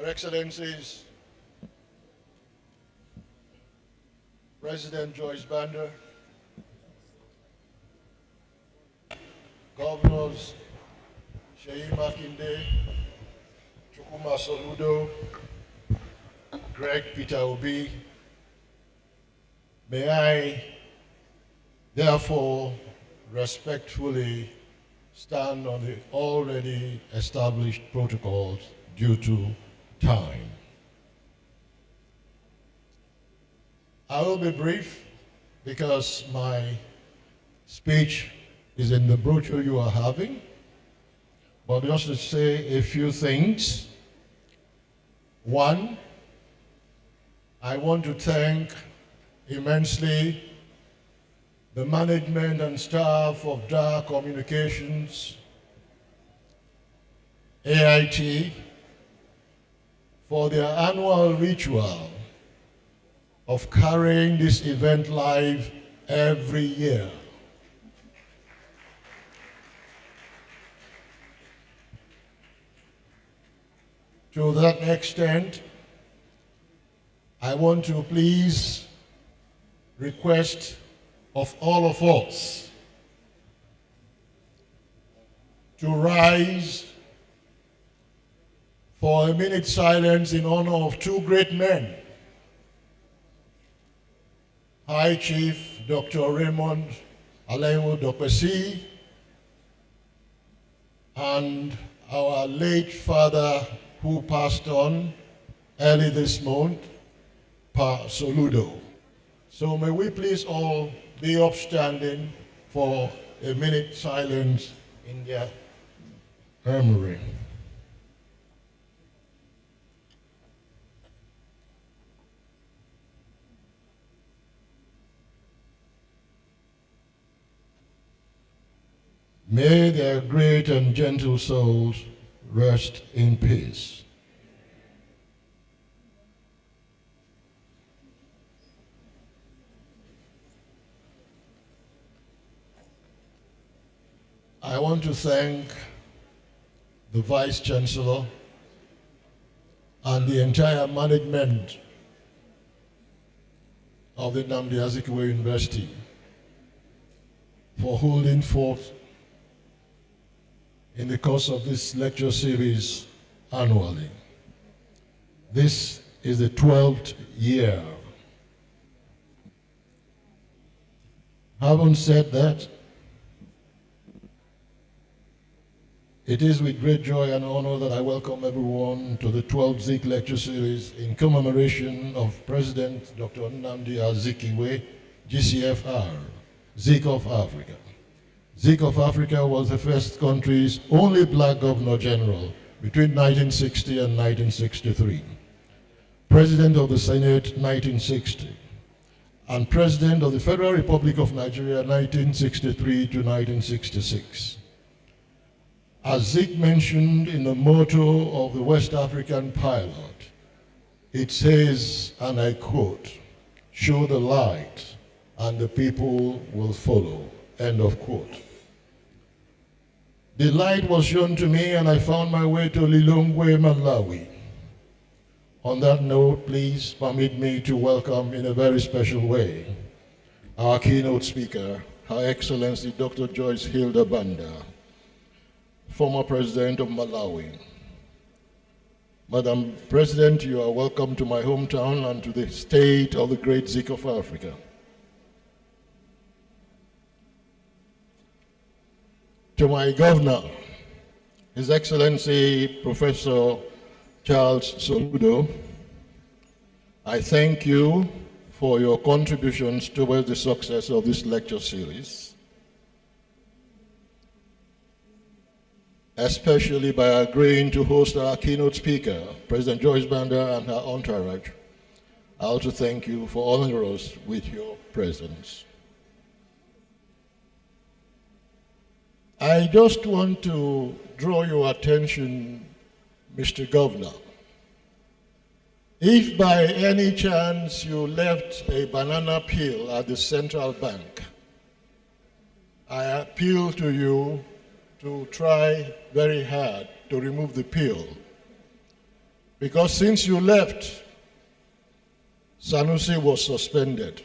Excellencies, President Joyce Banda, Governors Makinde, Soludo, PeterObi, may I therefore respectfully stand on the already established protocols due to time. I will be brief because my speech is in the brochure you are having, but just to say a few things. One, I want to thank immensely the management and staff of DAR Communications, AIT, for their annual ritual of carrying this event live every year. To that extent, I want to please request of all of us to rise for a minute silence in honor of two great men, High Chief Dr. Raymond Alewo Dokpesi and our late father who passed on early this month, Pa Soludo. So may we please all be upstanding for a minute silence in their memory. May their great and gentle souls rest in peace. I want to thank the Vice Chancellor and the entire management of the Azikiwe University for holding forth in the course of this lecture series annually. This is the 12th year. Having said that, it is with great joy and honor that I welcome everyone to the 12th Zik Lecture Series in commemoration of President Dr. Nnamdi Azikiwe, GCFR, Zik of Africa. Zik of Africa was the first country's only black governor general between 1960 and 1963, President of the Senate 1960, and President of the Federal Republic of Nigeria 1963 to 1966. As Zik mentioned in the motto of the West African pilot, it says, and I quote, "Show the light and the people will follow," end of quote. The light was shown to me and I found my way to Lilongwe, Malawi. On that note, please permit me to welcome in a very special way our keynote speaker, Her Excellency Dr. Joyce Hilda Banda, former President of Malawi. Madam President, you are welcome to my hometown and to the state of the great Zik of Africa. To my governor, His Excellency Professor Charles Soludo, I thank you for your contributions towards the success of this lecture series, especially by agreeing to host our keynote speaker, President Joyce Banda and her entourage. I also thank you for honoring us with your presence. I just want to draw your attention, Mr. Governor. If by any chance you left a banana peel at the central bank, I appeal to you to try very hard to remove the peel. Because since you left, Sanusi was suspended.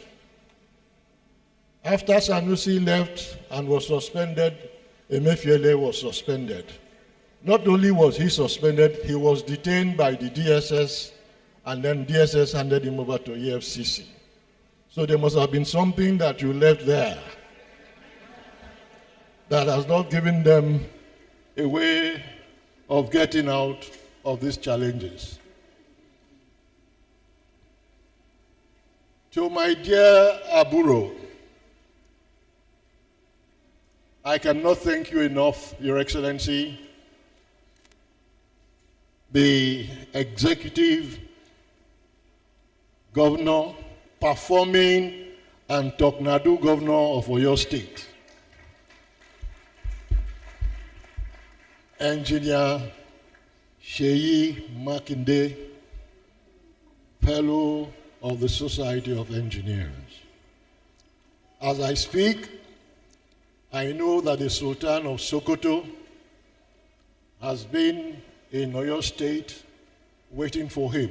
After Sanusi left and was suspended, Emefiele was suspended. Not only was he suspended, he was detained by the DSS, and then DSS handed him over to EFCC. So there must have been something that you left there that has not given them a way of getting out of these challenges. To my dear Aburo, I cannot thank you enough, Your Excellency. The executive governor, performing and Toknadu governor of Oyo State, Engineer Sheyi Makinde, Fellow of the Society of Engineers. As I speak, I know that the Sultan of Sokoto has been in Oyo State waiting for him.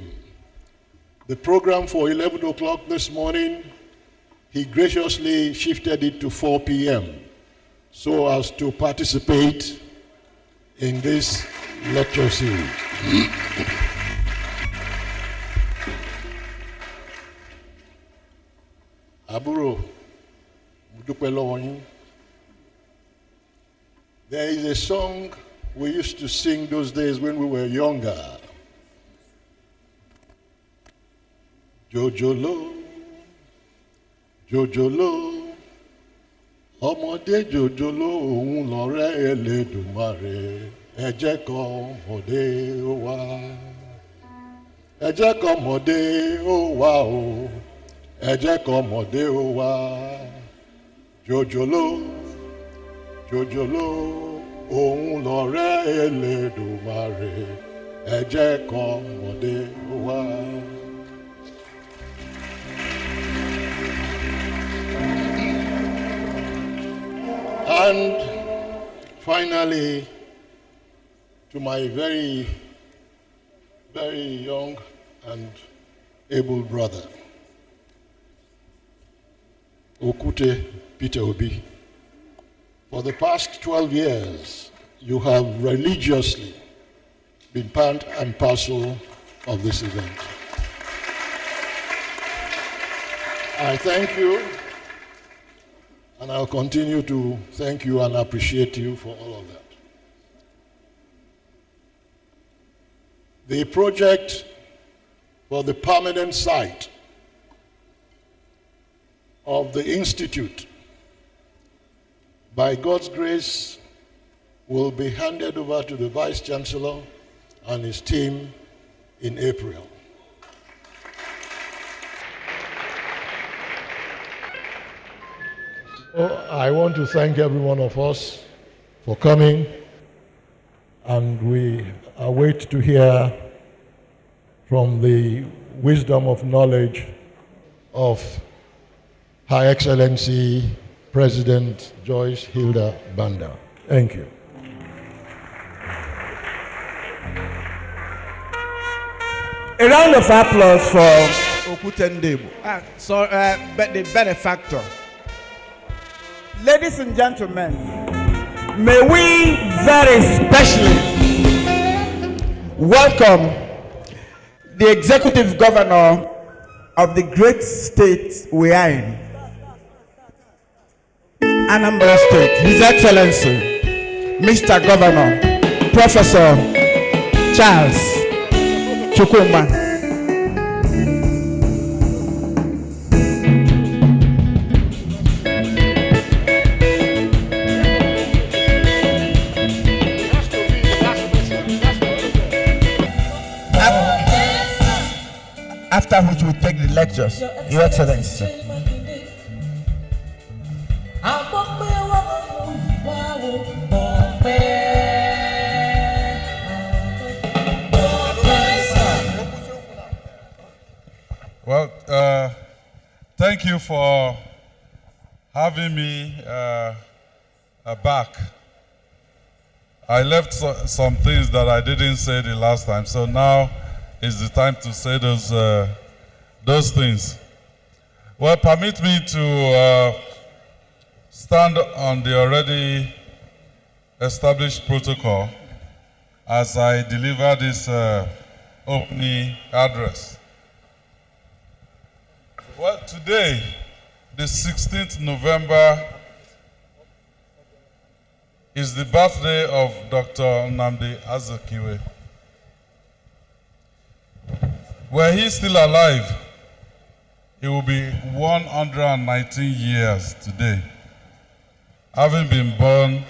The program for 11 o'clock this morning, he graciously shifted it to 4 p.m. so as to participate in this lecture series. Aburo, there is a song we used to sing those days when we were younger. Jojolo, Jojolo, ọmọdé jòjòló òun lọ̀rẹ́ Elédùmarè, ẹ jẹ́ kọ́mọdé ó wá. Ẹ jẹ́ kọ́mọdé ó wá o, ẹ jẹ́ kọ́mọdé ó wá. Jòjòló, jòjòló, òun lọ̀rẹ́ Elédùmarè, ẹ jẹ́ kọ́mọdé ó wá. And finally, to my very, very young and able brother, Okute PeterObi. For the past 12 years, you have religiously been part and parcel of this event. I thank you, and I'll continue to thank you and appreciate you for all of that. The project for the permanent site of the Institute, by God's grace, will be handed over to the Vice Chancellor and his team in April. I want to thank every one of us for coming, and we await to hear from the wisdom of knowledge of Her Excellency President Joyce Hilda Banda. Thank you. A round of applause for Okutendebo, the benefactor. Ladies and gentlemen, may we very specially welcome the executive governor of the great state we are in, Anambra State, His Excellency, Mr. Governor, Professor Charles Chukwuma. After which we take the lectures, Your Excellency. Well, thank you for having me back. I left some things that I didn't say the last time, so now is the time to say those things. Well, permit me to stand on the already established protocol as I deliver this opening address. Well, today, the 16th November, is the birthday of Dr. Nnamdi Azikiwe. Were he still alive, he will be 119 years today, having been born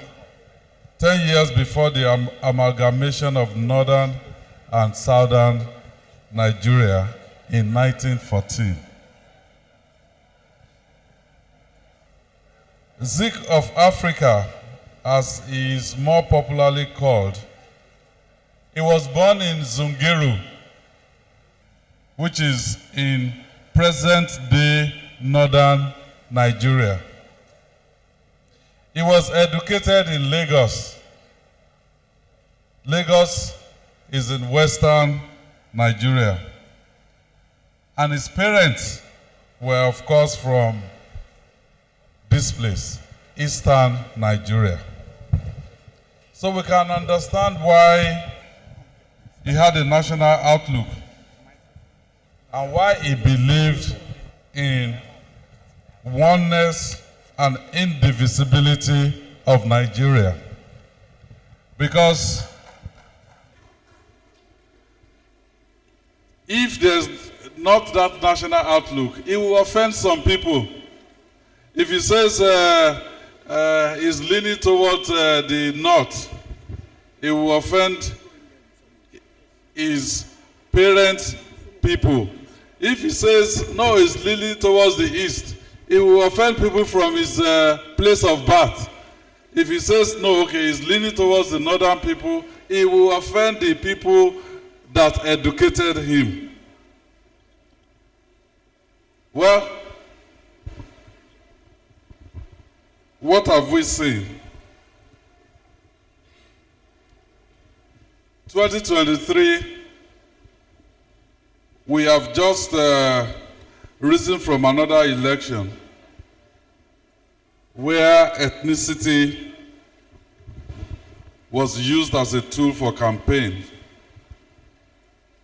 10 years before the amalgamation of northern and southern Nigeria in 1914. Zik of Africa, as he is more popularly called, he was born in Zungeru, which is in present-day northern Nigeria. He was educated in Lagos. Lagos is in western Nigeria. And his parents were, of course, from this place, eastern Nigeria. So we can understand why he had a national outlook and why he believed in oneness and indivisibility of Nigeria. Because if there's not that national outlook, it will offend some people. If he says he's leaning towards the north, it will offend his parents' people. If he says no, he's leaning towards the east, it will offend people from his place of birth. If he says no, okay, he's leaning towards the northern people, it will offend the people that educated him. Well, what have we seen? 2023, we have just risen from another election where ethnicity was used as a tool for campaign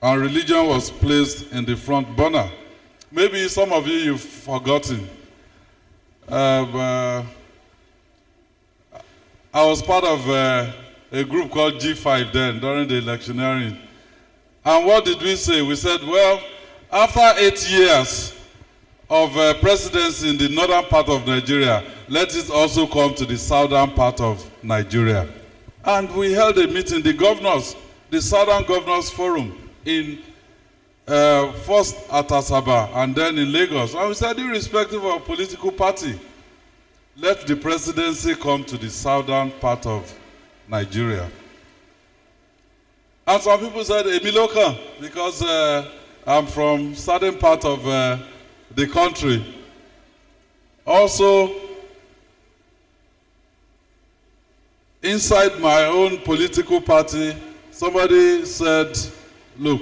and religion was placed in the front burner. Maybe some of you've forgotten. I was part of a group called G5 then, during the electioneering. And what did we say? We said, well, after 8 years of presidency in the northern part of Nigeria, let it also come to the southern part of Nigeria. And we held a meeting, the governors, the Southern Governors Forum, in first at Asaba and then in Lagos. And we said, irrespective of political party, let the presidency come to the southern part of Nigeria. And some people said, Emiloka, because I'm from southern part of the country. Also, inside my own political party, somebody said, look,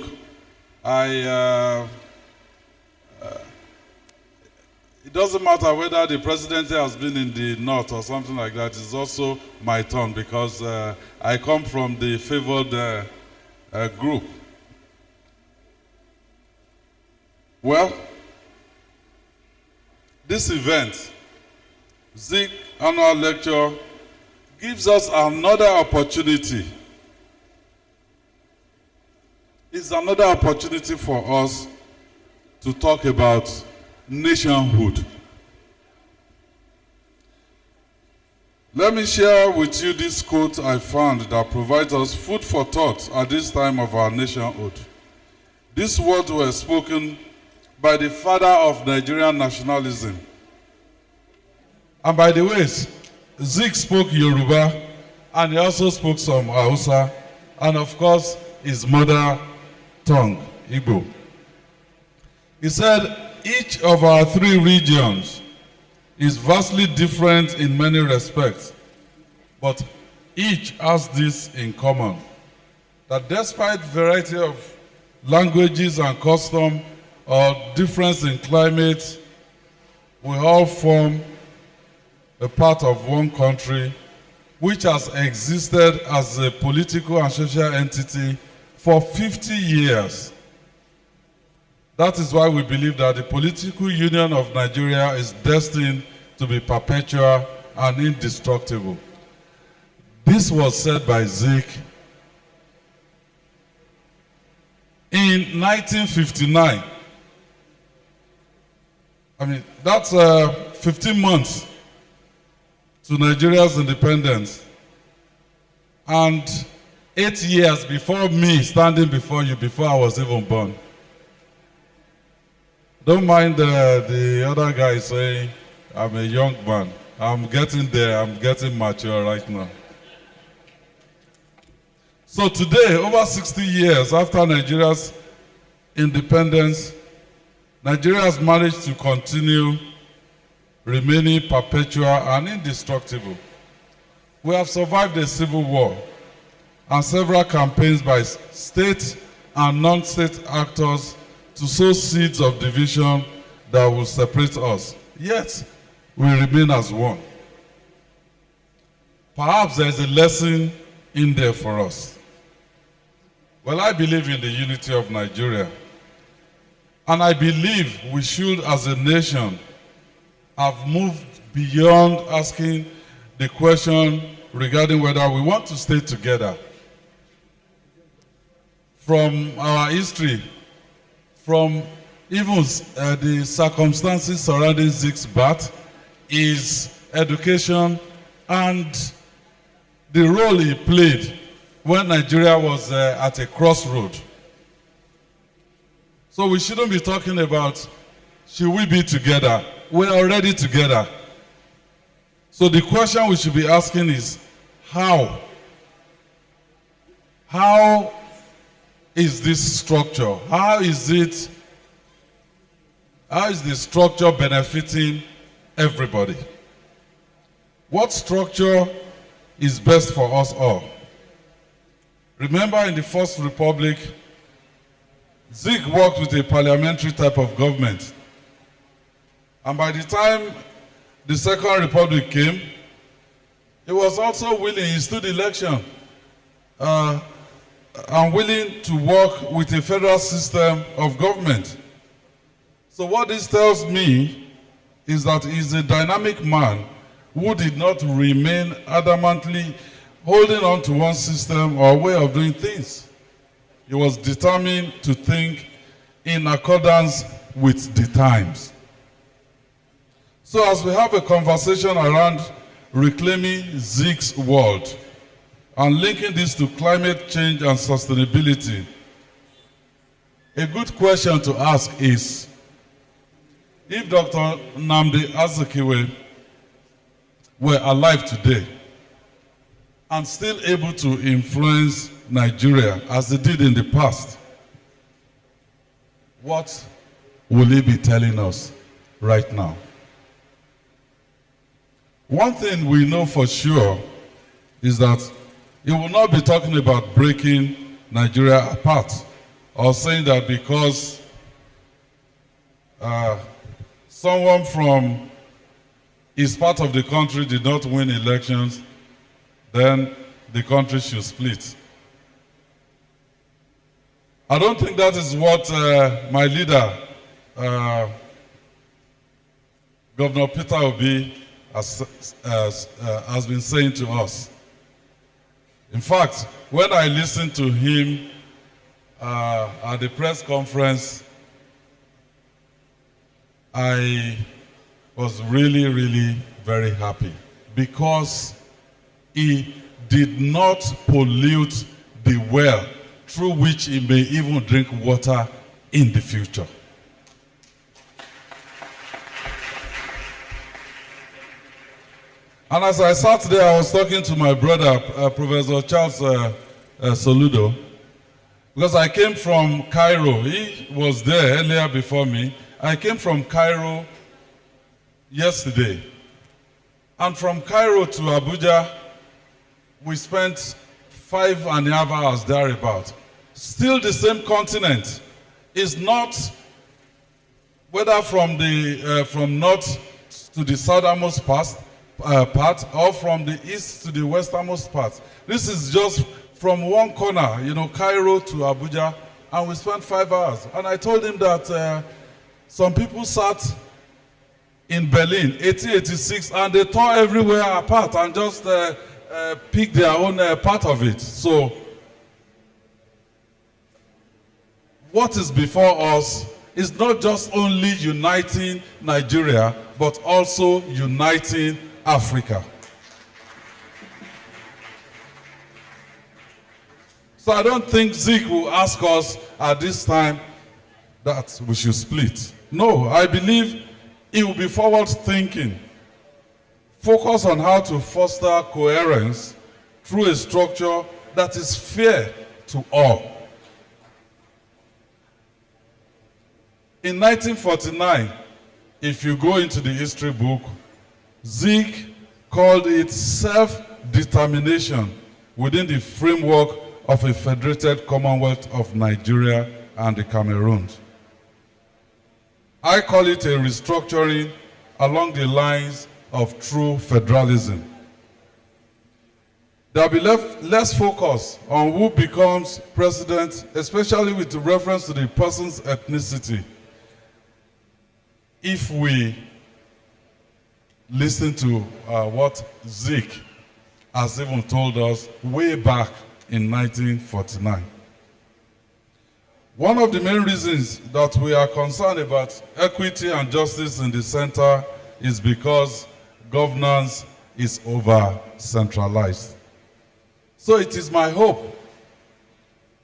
it doesn't matter whether the presidency has been in the north or something like that. It's also my turn because I come from the favored group. Well, this event, Zik Annual Lecture, gives us another opportunity. It's another opportunity for us to talk about nationhood. Let me share with you this quote I found that provides us food for thought at this time of our nationhood. These words were spoken by the father of Nigerian nationalism. And by the way, Zik spoke Yoruba, and he also spoke some Hausa, and of course, his mother tongue, Igbo. He said, each of our three regions is vastly different in many respects, but each has this in common, that despite variety of languages and custom, or difference in climate, we all form a part of one country which has existed as a political and social entity for 50 years. That is why we believe that the political union of Nigeria is destined to be perpetual and indestructible. This was said by Zik in 1959. I mean, that's 15 months to Nigeria's independence. And 8 years before me standing before you, before I was even born. Don't mind the other guy saying, I'm a young man. I'm getting there, I'm getting mature right now. So today, over 60 years after Nigeria's independence, Nigeria has managed to continue remaining perpetual and indestructible. We have survived a civil war and several campaigns by state and non-state actors to sow seeds of division that will separate us. Yet, we remain as one. Perhaps there is a lesson in there for us. Well, I believe in the unity of Nigeria. And I believe we should, as a nation, have moved beyond asking the question regarding whether we want to stay together. From our history, from even the circumstances surrounding Zik's birth, his education, and the role he played when Nigeria was at a crossroad. So we shouldn't be talking about, should we be together? We're already together. So the question we should be asking is, how? How is this structure? How is the structure benefiting everybody? What structure is best for us all? Remember, in the First Republic, Zik worked with a parliamentary type of government. And by the time the Second Republic came, he was also willing, he stood election, and willing to work with a federal system of government. So what this tells me is that he's a dynamic man who did not remain adamantly holding on to one system or way of doing things. He was determined to think in accordance with the times. So as we have a conversation around reclaiming Zik's world and linking this to climate change and sustainability, a good question to ask is, if Dr. Nnamdi Azikiwe were alive today and still able to influence Nigeria as they did in the past, what will he be telling us right now? One thing we know for sure is that he will not be talking about breaking Nigeria apart or saying that because someone from his part of the country did not win elections, then the country should split. I don't think that is what my leader, Governor PeterObi, has been saying to us. In fact, when I listened to him at the press conference, I was really, really very happy because he did not pollute the well through which he may even drink water in the future. And as I sat there, I was talking to my brother, Professor Charles Soludo, because I came from Cairo. He was there earlier before me. I came from Cairo yesterday. And from Cairo to Abuja, we spent 5.5 hours thereabout. Still the same continent. is not whether from north to the southernmost part or from the east to the westernmost part. This is just from one corner, Cairo to Abuja, and we spent 5 hours. And I told him that some people sat in Berlin, 1886, and they tore everywhere apart and just picked their own part of it. So, what is before us is not just only uniting Nigeria, but also uniting Africa. So I don't think Zeke will ask us at this time that we should split. No, I believe he will be forward thinking, focus on how to foster coherence through a structure that is fair to all. In 1949, if you go into the history book, Zeke called it self-determination within the framework of a federated Commonwealth of Nigeria and the Cameroons. I call it a restructuring along the lines of true federalism. There will be less focus on who becomes president, especially with reference to the person's ethnicity, if we listen to what Zeke has even told us way back in 1949. One of the main reasons that we are concerned about equity and justice in the center is because governance is over-centralized. So it is my hope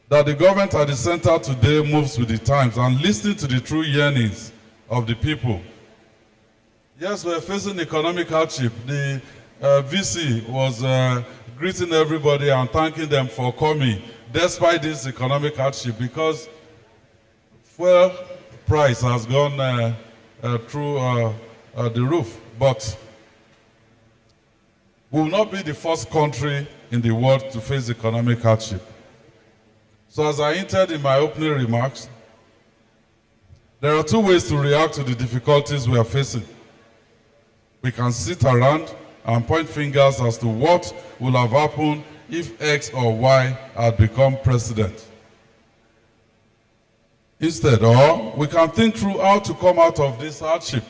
that the government at the center today moves with the times and listens to the true yearnings of the people. Yes, we're facing economic hardship. The VC was greeting everybody and thanking them for coming despite this economic hardship, because fuel price has gone through the roof. But we will not be the first country in the world to face economic hardship. So as I hinted in my opening remarks, there are two ways to react to the difficulties we are facing. We can sit around and point fingers as to what would have happened if X or Y had become president. Instead, or we can think through how to come out of this hardship.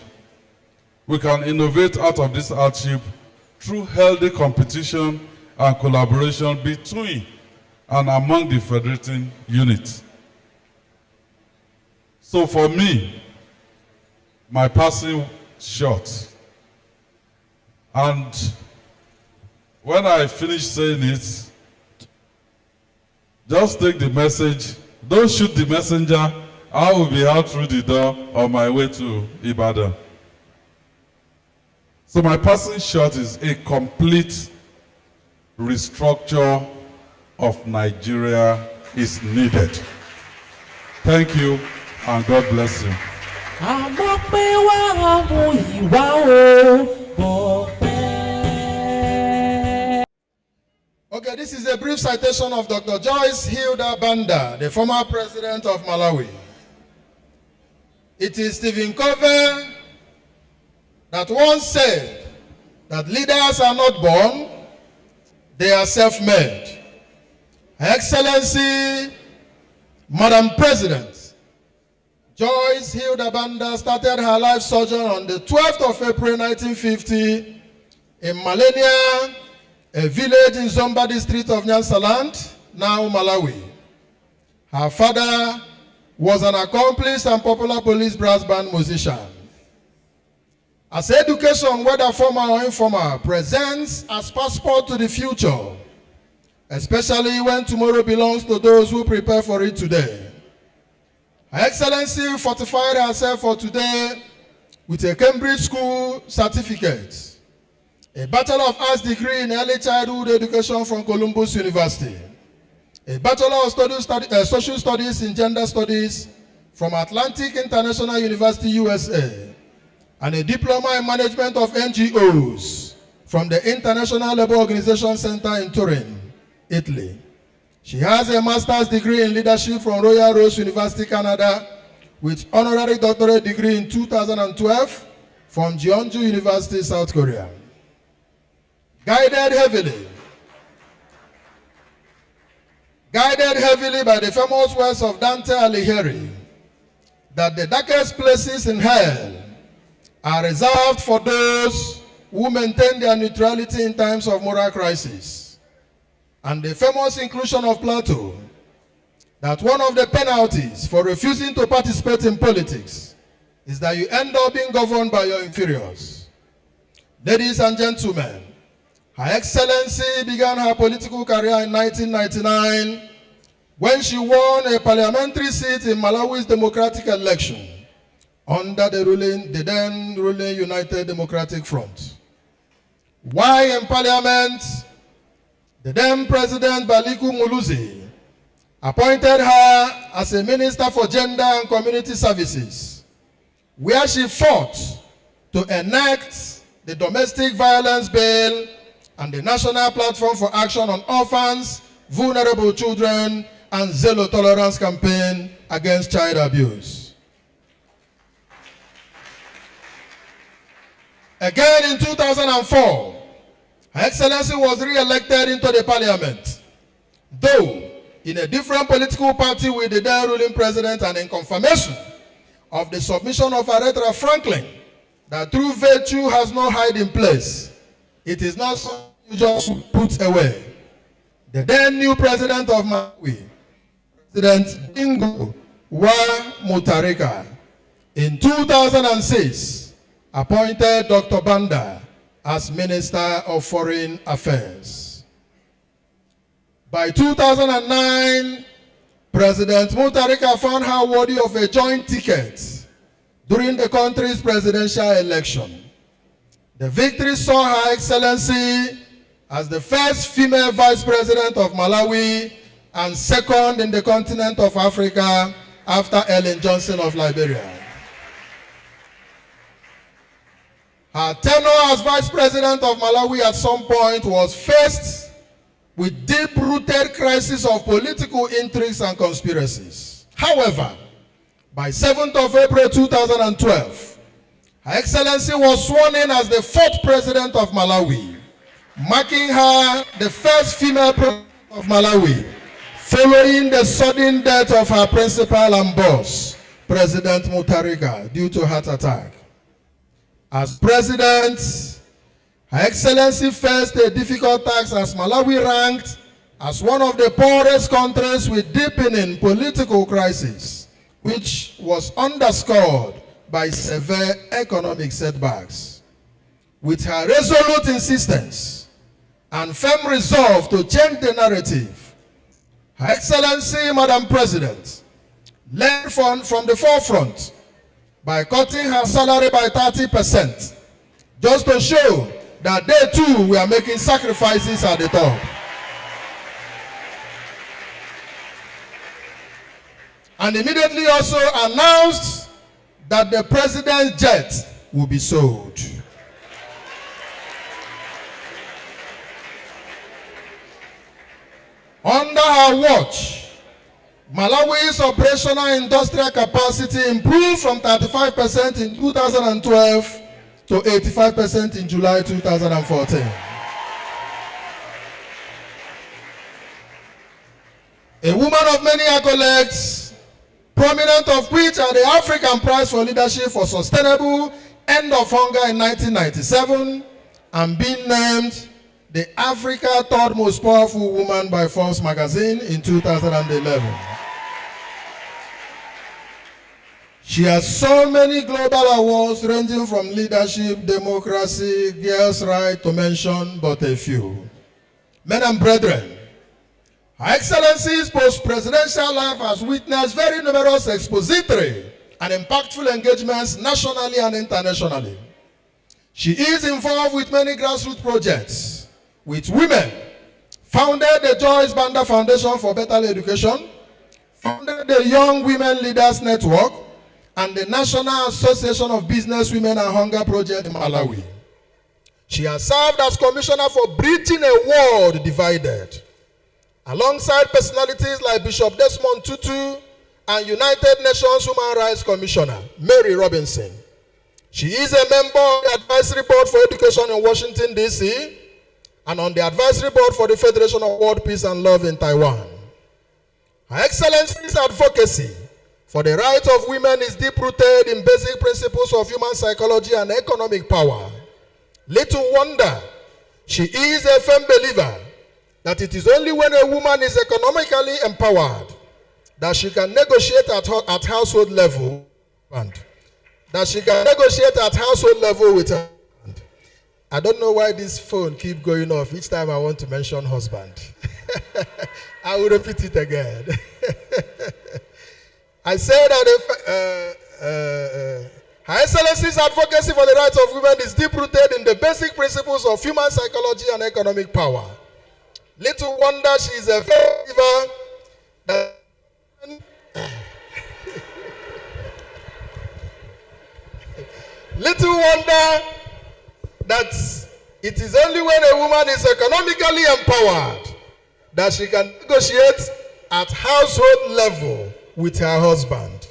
We can innovate out of this hardship through healthy competition and collaboration between and among the federating units. So for me, my passing shot, and when I finish saying it, just take the message, don't shoot the messenger. I will be out through the door on my way to Ibadan. So my passing shot is a complete restructure of Nigeria is needed. Thank you, and God bless you. Okay, this is a brief citation of Dr. Joyce Hilda Banda, the former president of Malawi. It is Stephen Covey that once said that leaders are not born, they are self-made. Excellency, Madam President, Joyce Hilda Banda started her life sojourn on the 12th of April 1950 in Malenia, a village in Zomba district of Nyansaland, now Malawi. Her father was an accomplished and popular police brass band musician. As education, whether formal or informal, presents as passport to the future, especially when tomorrow belongs to those who prepare for it today. Her Excellency fortified herself for today with a Cambridge School certificate, a Bachelor of Arts degree in Early Childhood Education from Columbus University, a Bachelor of Social Studies in Gender Studies from Atlantic International University, USA, and a Diploma in Management of NGOs from the International Labour Organization Center in Turin, Italy. She has a master's degree in leadership from Royal Rose University, Canada, with honorary doctorate degree in 2012 from Jeonju University, South Korea. Guided heavily by the famous words of Dante Alighieri, that the darkest places in hell are reserved for those who maintain their neutrality in times of moral crisis. And the famous inclusion of Plato, that one of the penalties for refusing to participate in politics is that you end up being governed by your inferiors. Ladies and gentlemen, Her Excellency began her political career in 1999 when she won a parliamentary seat in Malawi's democratic election under the then ruling United Democratic Front. While in parliament, the then President Baliku Muluzi appointed her as a Minister for Gender and Community Services, where she fought to enact the Domestic Violence Bill and the National Platform for Action on Orphans, Vulnerable Children, and Zero Tolerance campaign against child abuse. Again in 2004, Her Excellency was re-elected into the parliament, though in a different political party with the then ruling president, and in confirmation of the submission of Aretha Franklin that true virtue has no hiding place. It is not something you just put away. The then new president of Malawi, President Bingu Wa Mutharika, in 2006, appointed Dr. Banda as Minister of Foreign Affairs. By 2009, President Mutharika found her worthy of a joint ticket during the country's presidential election. The victory saw Her Excellency as the first female vice president of Malawi and second in the continent of Africa after Ellen Johnson of Liberia. Her tenure as vice president of Malawi at some point was faced with deep-rooted crisis of political intrigues and conspiracies. However, by 7th of April 2012, Her Excellency was sworn in as the 4th president of Malawi, marking her the first female president of Malawi, following the sudden death of her principal and boss, President Mutharika, due to heart attack. As president, Her Excellency faced a difficult task as Malawi ranked as one of the poorest countries with deepening political crisis, which was underscored by severe economic setbacks. With her resolute insistence and firm resolve to change the narrative, Her Excellency, Madam President, led from the forefront by cutting her salary by 30%, just to show that they too were making sacrifices at the top. And immediately also announced that the president's jet will be sold. Under her watch, Malawi's operational industrial capacity improved from 35% in 2012 to 85% in July 2014. A woman of many accolades, prominent of which are the African Prize for Leadership for Sustainable End of Hunger in 1997, and being named the Africa Third Most Powerful Woman by Forbes magazine in 2011. She has so many global awards ranging from leadership, democracy, girls' rights, to mention but a few. Men and brethren, Her Excellency's post-presidential life has witnessed very numerous expository and impactful engagements nationally and internationally. She is involved with many grassroots projects with women, founded the Joyce Banda Foundation for Better Education, founded the Young Women Leaders Network, and the National Association of Business Women and Hunger Project in Malawi. She has served as commissioner for Bridging a World Divided, alongside personalities like Bishop Desmond Tutu and United Nations Human Rights Commissioner, Mary Robinson. She is a member of the Advisory Board for Education in Washington, D.C., and on the Advisory Board for the Federation of World Peace and Love in Taiwan. Her Excellency's advocacy for the rights of women is deep-rooted in basic principles of human psychology and economic power. Little wonder she is a firm believer that it is only when a woman is economically empowered that she can negotiate at household level with her. I don't know why this phone keeps going off each time I want to mention husband. I will repeat it again. I say that Her Excellency's advocacy for the rights of women is deep-rooted in the basic principles of human psychology and economic power. Little wonder she is a believer that little wonder that it is only when a woman is economically empowered that she can negotiate at household level with her husband.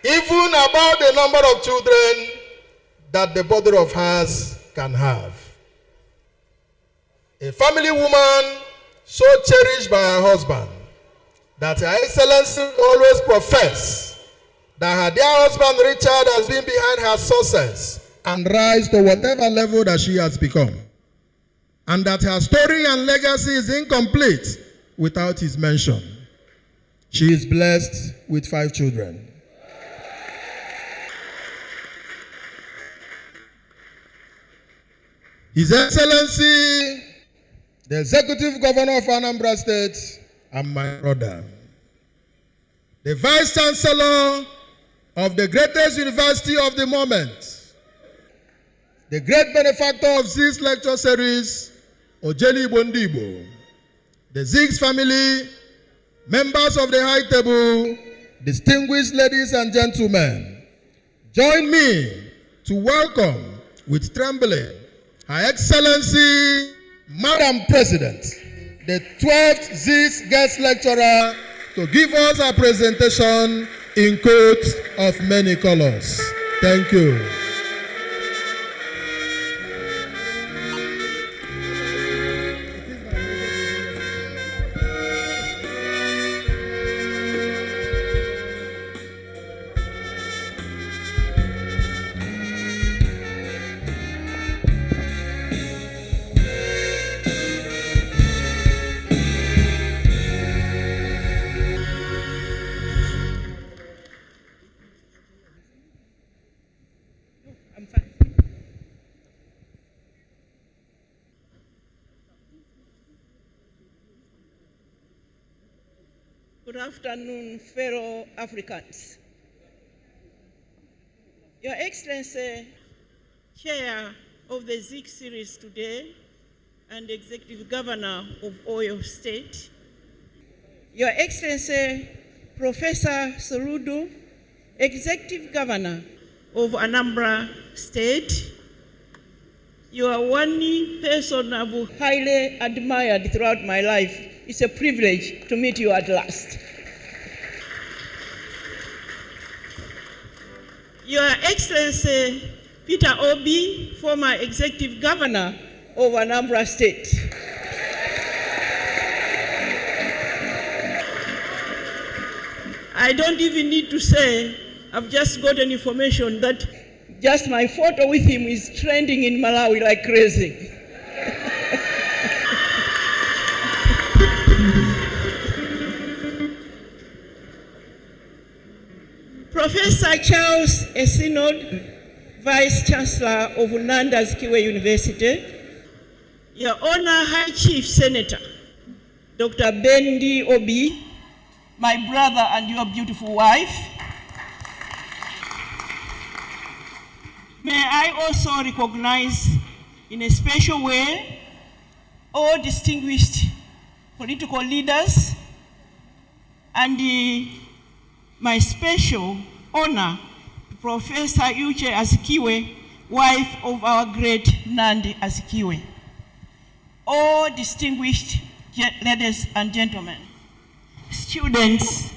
Even about the number of children that the body of hers can have. A family woman so cherished by her husband that Her Excellency always profess that her dear husband Richard has been behind her success and rise to whatever level that she has become. And that her story and legacy is incomplete without his mention. She is blessed with 5 children. His Excellency, the Executive Governor of Anambra State, and my brother, the Vice Chancellor of the greatest university of the moment, the great benefactor of this lecture series, Ojeli Bondibo, the Ziggs family, members of the high table, distinguished ladies and gentlemen, join me to welcome with trembling Her Excellency, Madam President, the 12th Ziggs guest lecturer, to give us a presentation in coats of many colors. Thank you. Good afternoon, fellow Africans. Your Excellency, Chair of the Ziggs series today and Executive Governor of Oyo State, Your Excellency, Professor Soludo, Executive Governor of Anambra State, you are one person I've highly admired throughout my life. It's a privilege to meet you at last. Your Excellency, PeterObi, former Executive Governor of Anambra State. I don't even need to say, I've just gotten information that just my photo with him is trending in Malawi like crazy. Professor Charles Esinod, Vice Chancellor of Azikiwe University, Your Honor High Chief Senator, Dr. PeterObi, my brother and your beautiful wife. May I also recognize in a special way all distinguished political leaders and my special honor, Professor Uche Azikiwe, wife of our great Nandi Azikiwe. All distinguished ladies and gentlemen, students,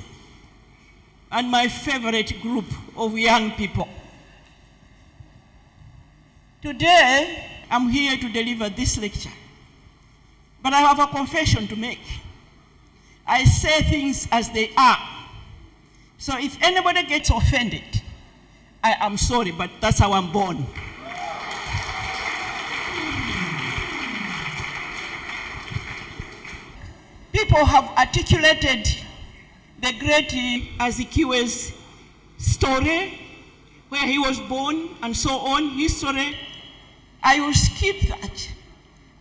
and my favorite group of young people. Today, I'm here to deliver this lecture, but I have a confession to make. I say things as they are. So if anybody gets offended, I am sorry, but that's how I'm born. People have articulated the great Azikiwe's story, where he was born and so on, history. I will skip that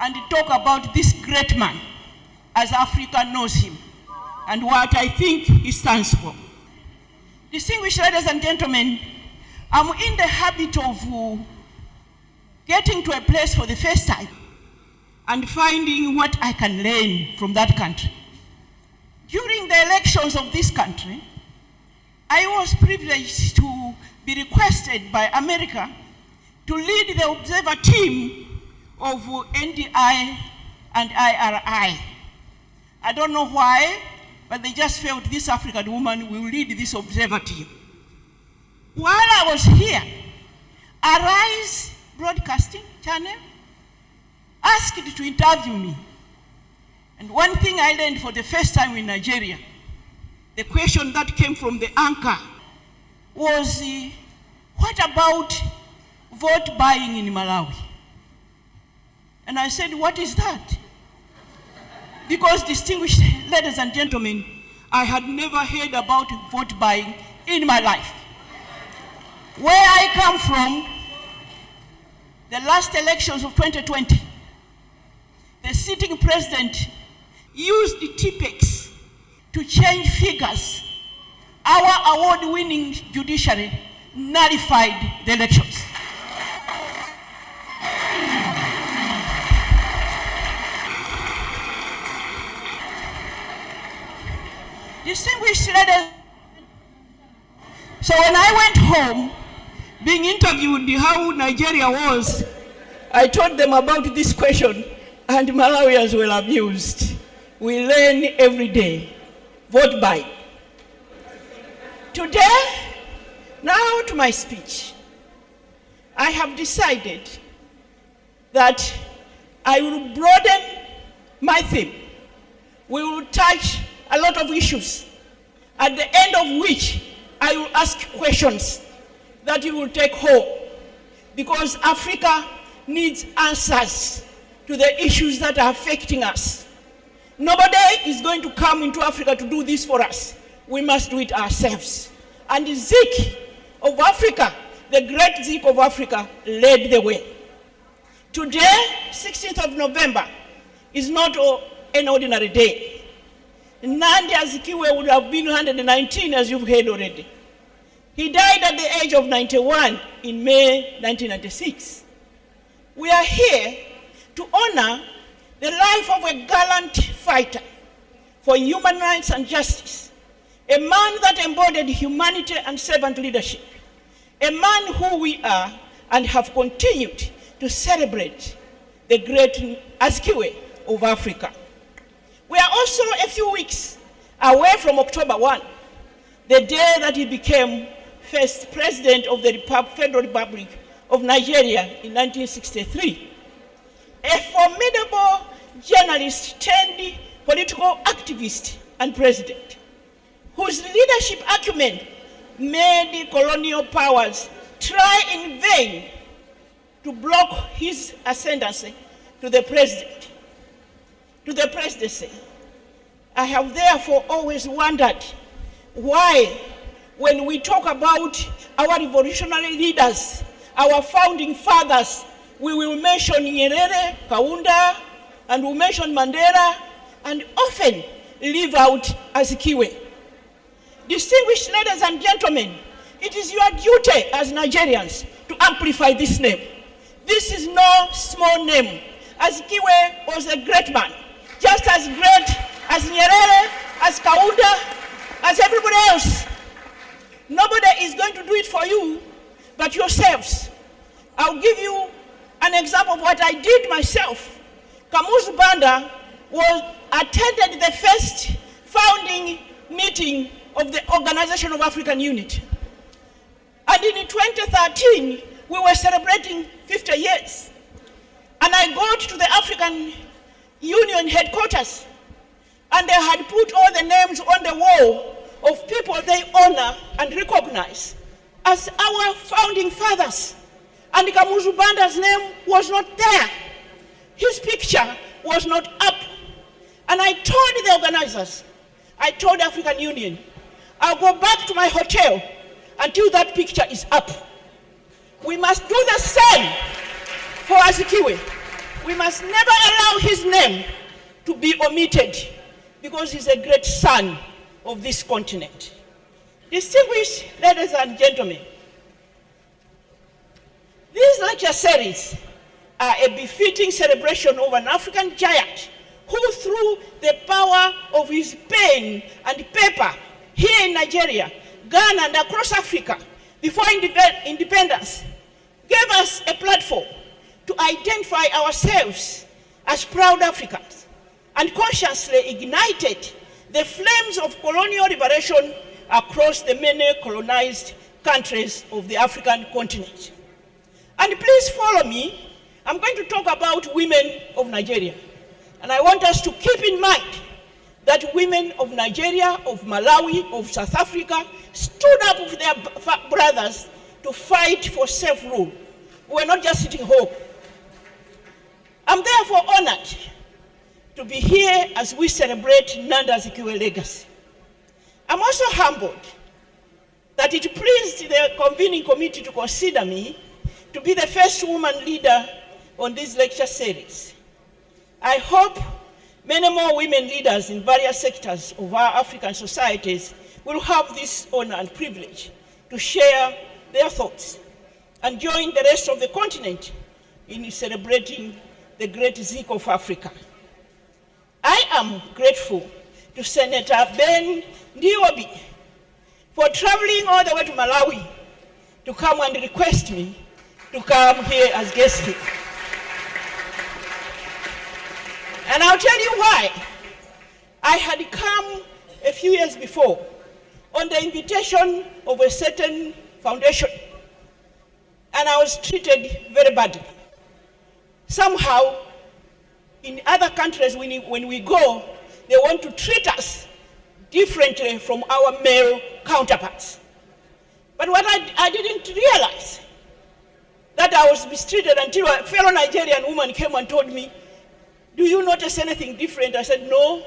and talk about this great man as Africa knows him and what I think he stands for. Distinguished ladies and gentlemen, I'm in the habit of getting to a place for the first time and finding what I can learn from that country. During the elections of this country, I was privileged to be requested by America to lead the observer team of NDI and IRI. I don't know why, but they just felt this African woman will lead this observer team. While I was here, Arise Broadcasting Channel asked to interview me. And one thing I learned for the first time in Nigeria, the question that came from the anchor was, what about vote buying in Malawi? And I said, what is that? Because, distinguished ladies and gentlemen, I had never heard about vote buying in my life. Where I come from, the last elections of 2020, the sitting president used the TPEX to change figures. Our award-winning judiciary nullified the elections. Distinguished ladies, so when I went home, being interviewed how Nigeria was, I told them about this question, and Malawians were amused. We learn every day. Vote by. Today, now to my speech. I have decided that I will broaden my theme. We will touch a lot of issues, at the end of which I will ask questions that you will take home, because Africa needs answers to the issues that are affecting us. Nobody is going to come into Africa to do this for us. We must do it ourselves. And Zik of Africa, the great Zik of Africa, led the way. Today, 16th of November, is not an ordinary day. Nandi Azikiwe would have been 119, as you've heard already. He died at the age of 91 in May 1996. We are here to honor the life of a gallant fighter for human rights and justice, a man that embodied humanity and servant leadership, a man who we are and have continued to celebrate, the great Azikiwe of Africa. We are also a few weeks away from October 1, the day that he became first president of the Federal Republic of Nigeria in 1963. A formidable journalist turned political activist and president, whose leadership acumen made colonial powers try in vain to block his ascendancy to the presidency. I have therefore always wondered why, when we talk about our revolutionary leaders, our founding fathers, we will mention Nyerere, Kaunda, and we'll mention Mandela, and often leave out Azikiwe. Distinguished ladies and gentlemen, it is your duty as Nigerians to amplify this name. This is no small name. Azikiwe was a great man, just as great as Nyerere, as Kaunda, as everybody else. Nobody is going to do it for you but yourselves. I'll give you an example of what I did myself. Kamuzu Banda attended the first founding meeting of the Organization of African Unity. And in 2013, we were celebrating 50 years. And I got to the African Union headquarters, and they had put all the names on the wall of people they honor and recognize as our founding fathers. And Kamuzu Banda's name was not there. His picture was not up. And I told the organizers, I told the African Union, I'll go back to my hotel until that picture is up. We must do the same for Azikiwe. We must never allow his name to be omitted because he's a great son of this continent. Distinguished ladies and gentlemen, these lecture series are a befitting celebration of an African giant who, through the power of his pen and paper here in Nigeria, Ghana, and across Africa, before independence, gave us a platform to identify ourselves as proud Africans and consciously ignited the flames of colonial liberation across the many colonized countries of the African continent. And please follow me. I'm going to talk about women of Nigeria. And I want us to keep in mind that women of Nigeria, of Malawi, of South Africa stood up with their brothers to fight for self-rule. We're not just sitting home. I'm therefore honored to be here as we celebrate Nanda Azikiwe legacy. I'm also humbled that it pleased the convening committee to consider me to be the first woman leader on this lecture series. I hope many more women leaders in various sectors of our African societies will have this honor and privilege to share their thoughts and join the rest of the continent in celebrating the great Zik of Africa. I am grateful to Senator PeterObi for traveling all the way to Malawi to come and request me to come here as guest speaker. And I'll tell you why. I had come a few years before on the invitation of a certain foundation, and I was treated very badly. Somehow, in other countries, when we go, they want to treat us differently from our male counterparts. But what I didn't realize, that I was mistreated until a fellow Nigerian woman came and told me, "Do you notice anything different?" I said, "No."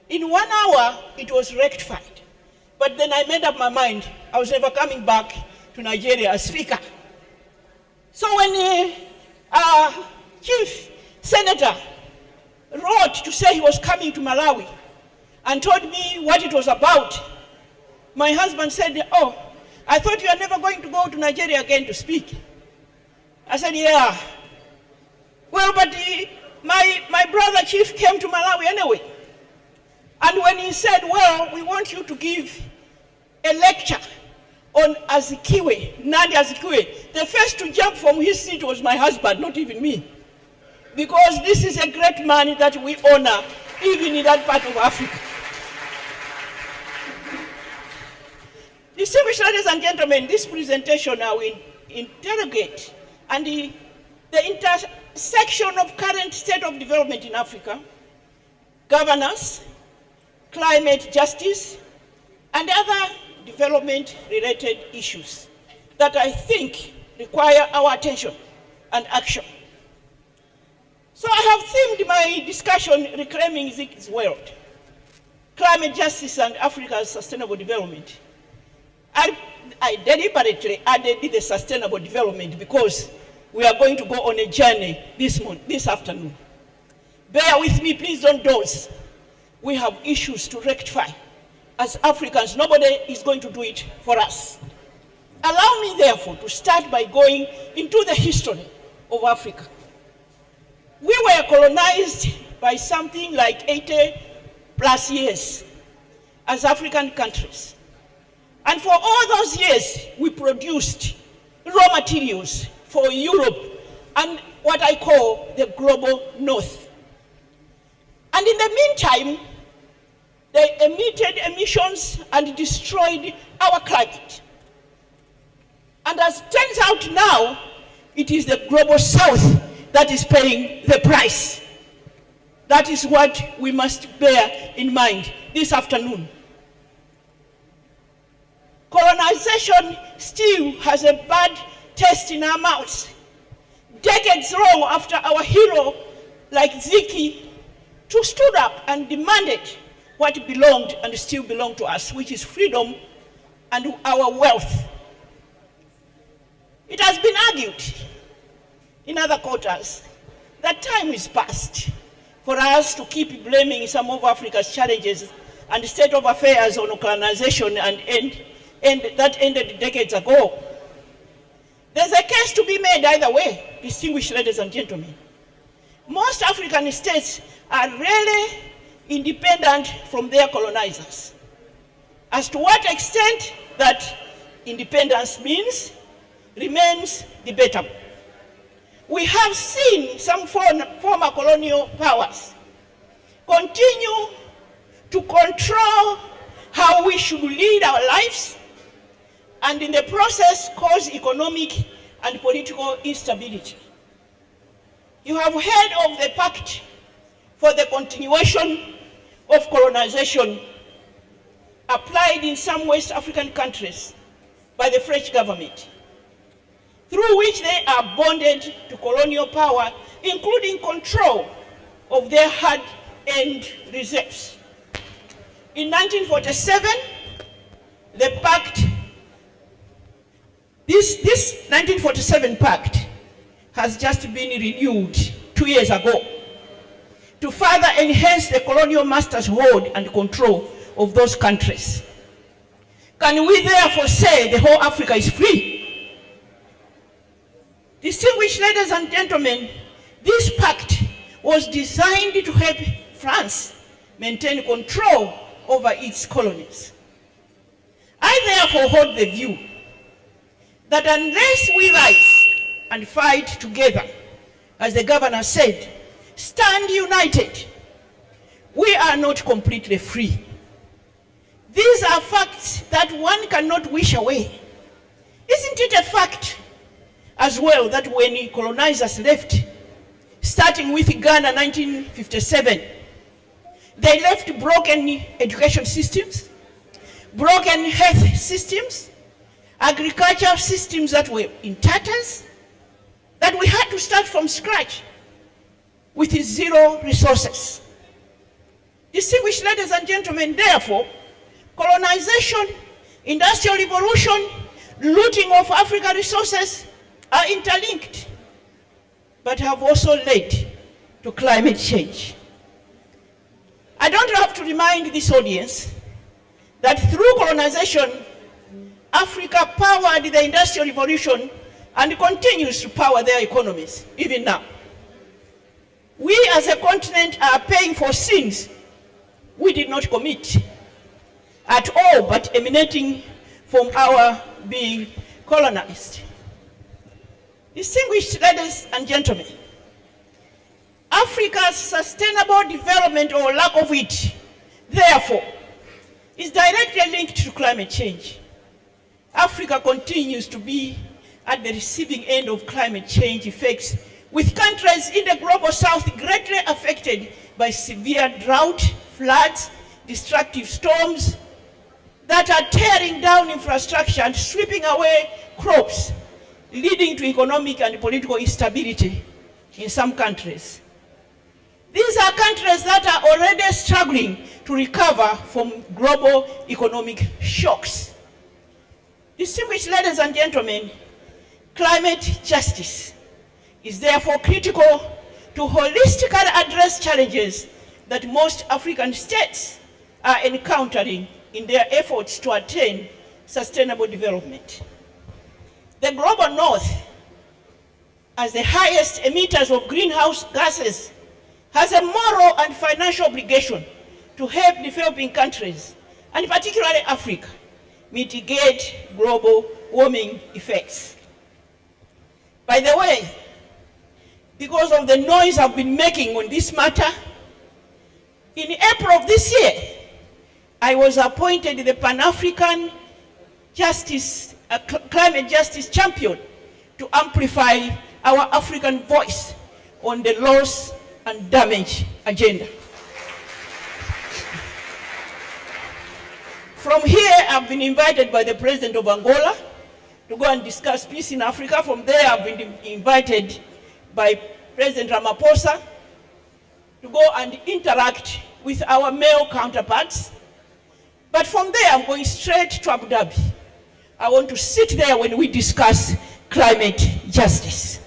In 1 hour, it was rectified. But then I made up my mind, I was never coming back to Nigeria as speaker. So when Chief Senator wrote to say he was coming to Malawi and told me what it was about, my husband said, "Oh, I thought you are never going to go to Nigeria again to speak." I said, "Yeah. Well, but my brother Chief came to Malawi anyway." And when he said, "Well, we want you to give a lecture on Azikiwe, Nanda Azikiwe," the first to jump from his seat was my husband, not even me. Because this is a great man that we honor, even in that part of Africa. Distinguished ladies and gentlemen, this presentation I will interrogate and the intersection of current state of development in Africa, governance, climate justice, and other development-related issues that I think require our attention and action. So I have themed my discussion Reclaiming Zik's World, Climate Justice and Africa's Sustainable Development. I deliberately added the sustainable development because we are going to go on a journey this afternoon. Bear with me, please don't doze. We have issues to rectify. As Africans, nobody is going to do it for us. Allow me, therefore, to start by going into the history of Africa. We were colonized by something like 80 plus years as African countries. And for all those years, we produced raw materials for Europe and what I call the global north. And in the meantime, they emitted emissions and destroyed our climate. And as it turns out now, it is the global south that is paying the price. That is what we must bear in mind this afternoon. Colonization still has a bad taste in our mouths. Decades long after our hero, like Ziki, who stood up and demanded what belonged and still belonged to us, which is freedom and our wealth. It has been argued in other quarters that time is past for us to keep blaming some of Africa's challenges and the state of affairs on colonization and that ended decades ago. There's a case to be made either way, distinguished ladies and gentlemen. Most African states are really independent from their colonizers. As to what extent that independence means remains debatable. We have seen some former colonial powers continue to control how we should lead our lives, and in the process cause economic and political instability. You have heard of the Pact for the Continuation of Colonization applied in some West African countries by the French government, through which they are bonded to colonial power, including control of their hard-earned reserves. In 1947, the pact, this 1947 pact has just been renewed 2 years ago to further enhance the colonial masters' hold and control of those countries. Can we therefore say the whole Africa is free? Distinguished ladies and gentlemen, this pact was designed to help France maintain control over its colonies. I therefore hold the view that unless we rise and fight together, as the governor said, stand united, we are not completely free. These are facts that one cannot wish away. Isn't it a fact as well that when colonizers left, starting with Ghana 1957, they left broken education systems, broken health systems, agricultural systems that were in tatters, that we had to start from scratch with zero resources. Distinguished ladies and gentlemen, therefore, colonization, industrial revolution, looting of African resources are interlinked, but have also led to climate change. I don't have to remind this audience that through colonization, Africa powered the industrial revolution and continues to power their economies, even now. We as a continent are paying for sins we did not commit at all, but emanating from our being colonized. Distinguished ladies and gentlemen, Africa's sustainable development, or lack of it, therefore, is directly linked to climate change. Africa continues to be at the receiving end of climate change effects, with countries in the global south greatly affected by severe drought, floods, destructive storms that are tearing down infrastructure and sweeping away crops, leading to economic and political instability in some countries. These are countries that are already struggling to recover from global economic shocks. Distinguished ladies and gentlemen, climate justice is therefore critical to holistically address challenges that most African states are encountering in their efforts to attain sustainable development. The global north, as the highest emitters of greenhouse gases, has a moral and financial obligation to help developing countries, and particularly Africa, mitigate global warming effects. By the way, because of the noise I've been making on this matter, of this year, I was appointed the Pan-African Climate Justice Champion to amplify our African voice on the loss and damage agenda. From here, I've been invited by the President of Angola to go and discuss peace in Africa. From there, I've been invited by President Ramaphosa to go and interact with our male counterparts. But from there, I'm going straight to Abu Dhabi. I want to sit there when we discuss climate justice.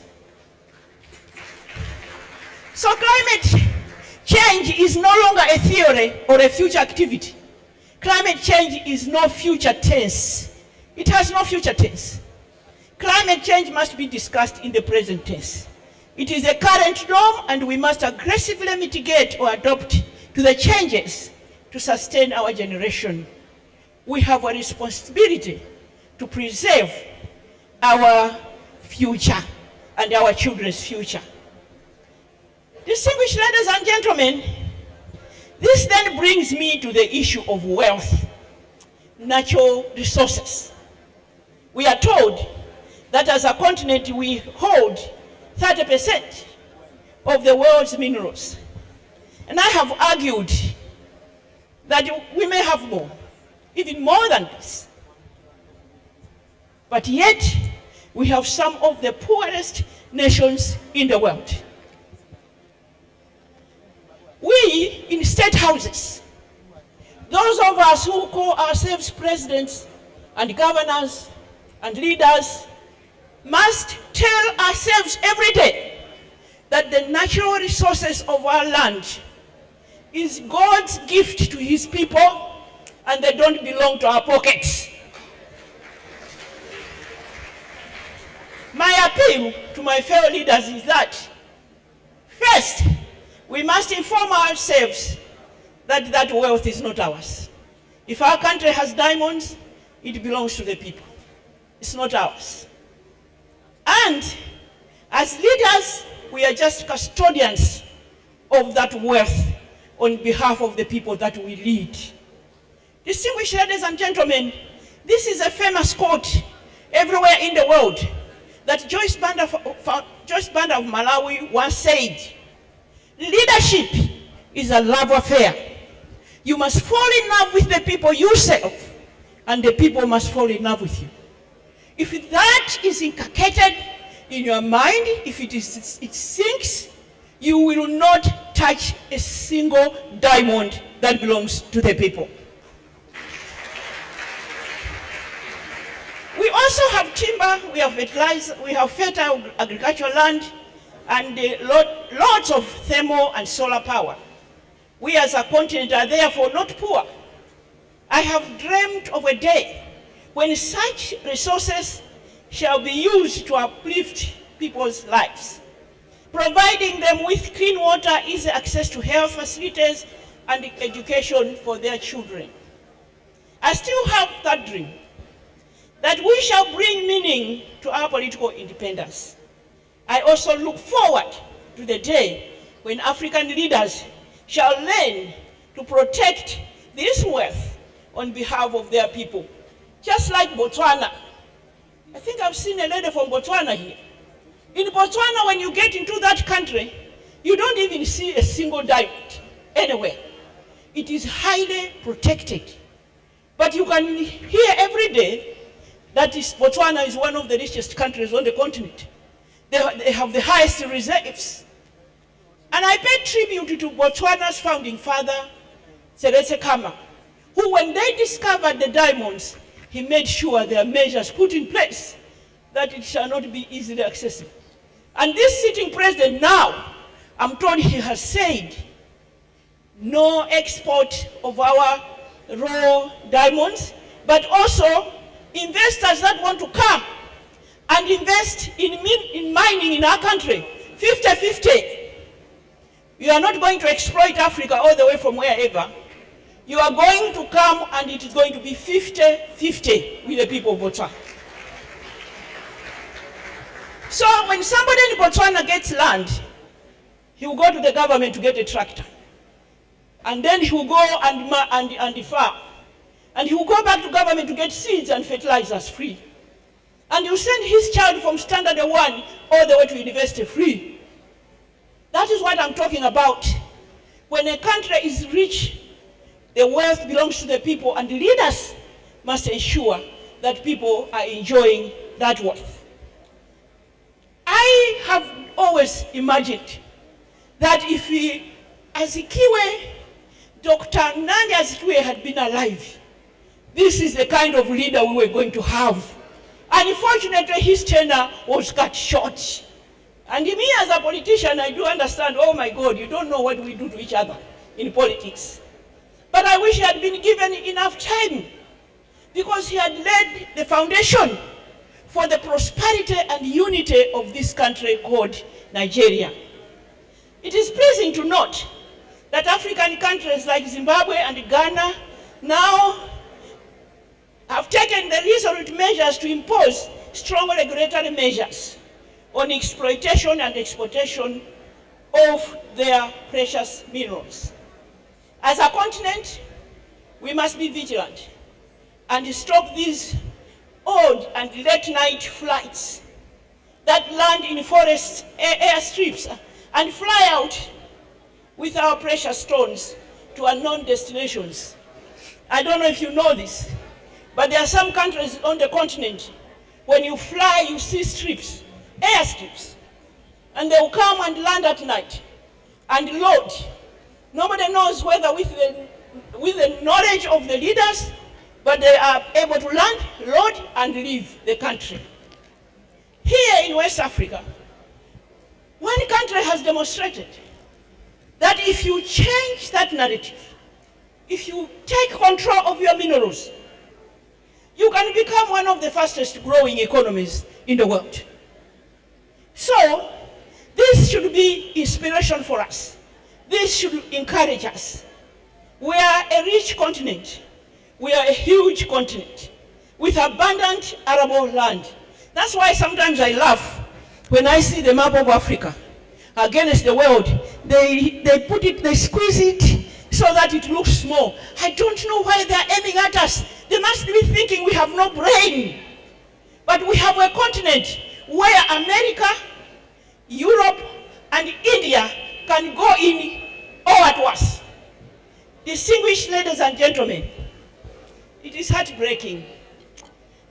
So climate change is no longer a theory or a future activity. Climate change is no future tense. It has no future tense. Climate change must be discussed in the present tense. It is a current norm, and we must aggressively mitigate or adapt to the changes to sustain our generation. We have a responsibility to preserve our future and our children's future. Distinguished ladies and gentlemen, this then brings me to the issue of wealth, natural resources. We are told that as a continent we hold 30% of the world's minerals. And I have argued that we may have more, even more than this. But yet, we have some of the poorest nations in the world. We, in state houses, those of us who call ourselves presidents and governors and leaders, must tell ourselves every day that the natural resources of our land is God's gift to his people, and they don't belong to our pockets. My appeal to my fellow leaders is that, first, we must inform ourselves that that wealth is not ours. If our country has diamonds, it belongs to the people. It's not ours. And as leaders, we are just custodians of that wealth on behalf of the people that we lead. Distinguished ladies and gentlemen, this is a famous quote everywhere in the world that Joyce Banda of Malawi once said, "Leadership is a love affair. You must fall in love with the people yourself, and the people must fall in love with you." If that is inculcated in your mind, if it sinks, you will not touch a single diamond that belongs to the people. We also have timber, we have fertilizer, we have fertile agricultural land, and lots of thermal and solar power. We as a continent are therefore not poor. I have dreamt of a day when such resources shall be used to uplift people's lives, providing them with clean water, easy access to health facilities, and education for their children. I still have that dream, that we shall bring meaning to our political independence. I also look forward to the day when African leaders shall learn to protect this wealth on behalf of their people. Just like Botswana. I think I've seen a lady from Botswana here. In Botswana, when you get into that country, you don't even see a single diamond anywhere. It is highly protected. But you can hear every day that Botswana is one of the richest countries on the continent. They have the highest reserves. And I pay tribute to Botswana's founding father, Seriies, who, when they discovered the diamonds, he made sure there are measures put in place that it shall not be easily accessible. And this sitting president now, I'm told he has said, no export of our raw diamonds, but also investors that want to come and invest in mining in our country, 50-50. You are not going to exploit Africa all the way from wherever. You are going to come and it is going to be 50-50 with the people of Botswana. So when somebody in Botswana gets land, he will go to the government to get a tractor. And then he will go and farm. And he will go back to government to get seeds and fertilizers free. And he will send his child from standard 1 all the way to university free. That is what I'm talking about. When a country is rich, the wealth belongs to the people, and the leaders must ensure that people are enjoying that wealth. I have always imagined that if Azikiwe, Dr. Nandi Azikiwe had been alive, this is the kind of leader we were going to have. Unfortunately, his tenure was cut short. And me as a politician, I do understand, oh my God, you don't know what we do to each other in politics. But I wish he had been given enough time, because he had laid the foundation for the prosperity and unity of this country called Nigeria. It is pleasing to note that African countries like Zimbabwe and Ghana now have taken the resolute measures to impose strong regulatory measures on exploitation and exportation of their precious minerals. As a continent, we must be vigilant and stop these odd and late-night flights that land in forest airstrips and fly out with our precious stones to unknown destinations. I don't know if you know this, but there are some countries on the continent, when you fly, you see strips, airstrips, and they will come and land at night and load. Nobody knows whether with the knowledge of the leaders, but they are able to land, load, and leave the country. Here in West Africa, one country has demonstrated that if you change that narrative, if you take control of your minerals, you can become one of the fastest growing economies in the world. So, this should be inspiration for us. This should encourage us. We are a rich continent. We are a huge continent with abundant arable land. That's why sometimes I laugh when I see the map of Africa against the world. They put it, they squeeze it so that it looks small. I don't know why they're aiming at us. They must be thinking we have no brain. But we have a continent where America, Europe, and India can go in all at once. Distinguished ladies and gentlemen, it is heartbreaking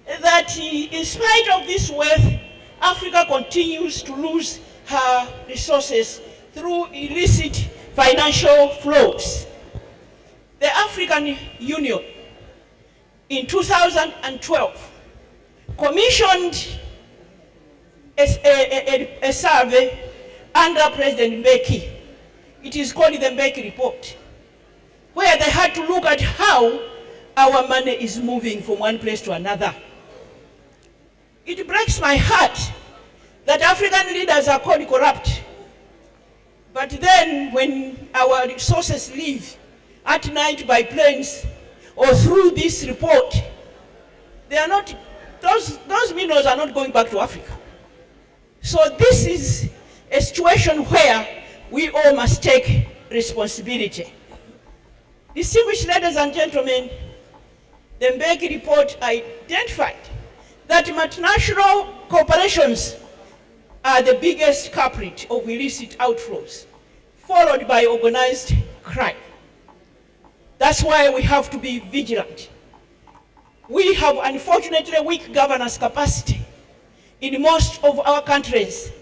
that in spite of this wealth, Africa continues to lose her resources through illicit financial flows. The African Union in 2012 commissioned a survey under President Mbeki. It is called the Mbeki Report, where they had to look at how our money is moving from one place to another. It breaks my heart that African leaders are called corrupt. But then when our resources leave at night by planes or through this report, they are not, those minerals are not going back to Africa. So this is a situation where we all must take responsibility. Distinguished ladies and gentlemen, the Mbeki report identified that multinational corporations are the biggest culprit of illicit outflows, followed by organized crime. That's why we have to be vigilant. We have unfortunately weak governance capacity in most of our countries,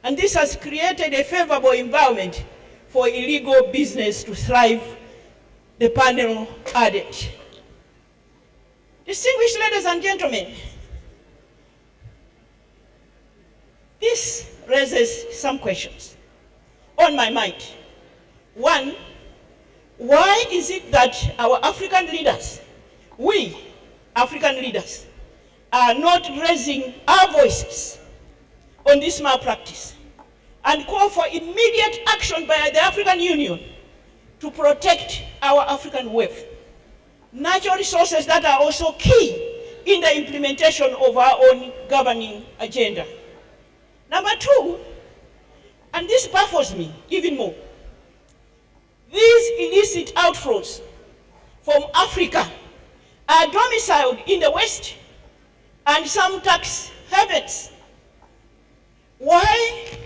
and this has created a favorable environment for illegal business to thrive, the panel added. Distinguished ladies and gentlemen, this raises some questions on my mind. One, why is it that our African leaders, we African leaders, are not raising our voices on this malpractice and call for immediate action by the African Union to protect our African wealth, natural resources that are also key in the implementation of our own governing agenda? Number two, and this baffles me even more, these illicit outflows from Africa are domiciled in the West and some tax havens. Why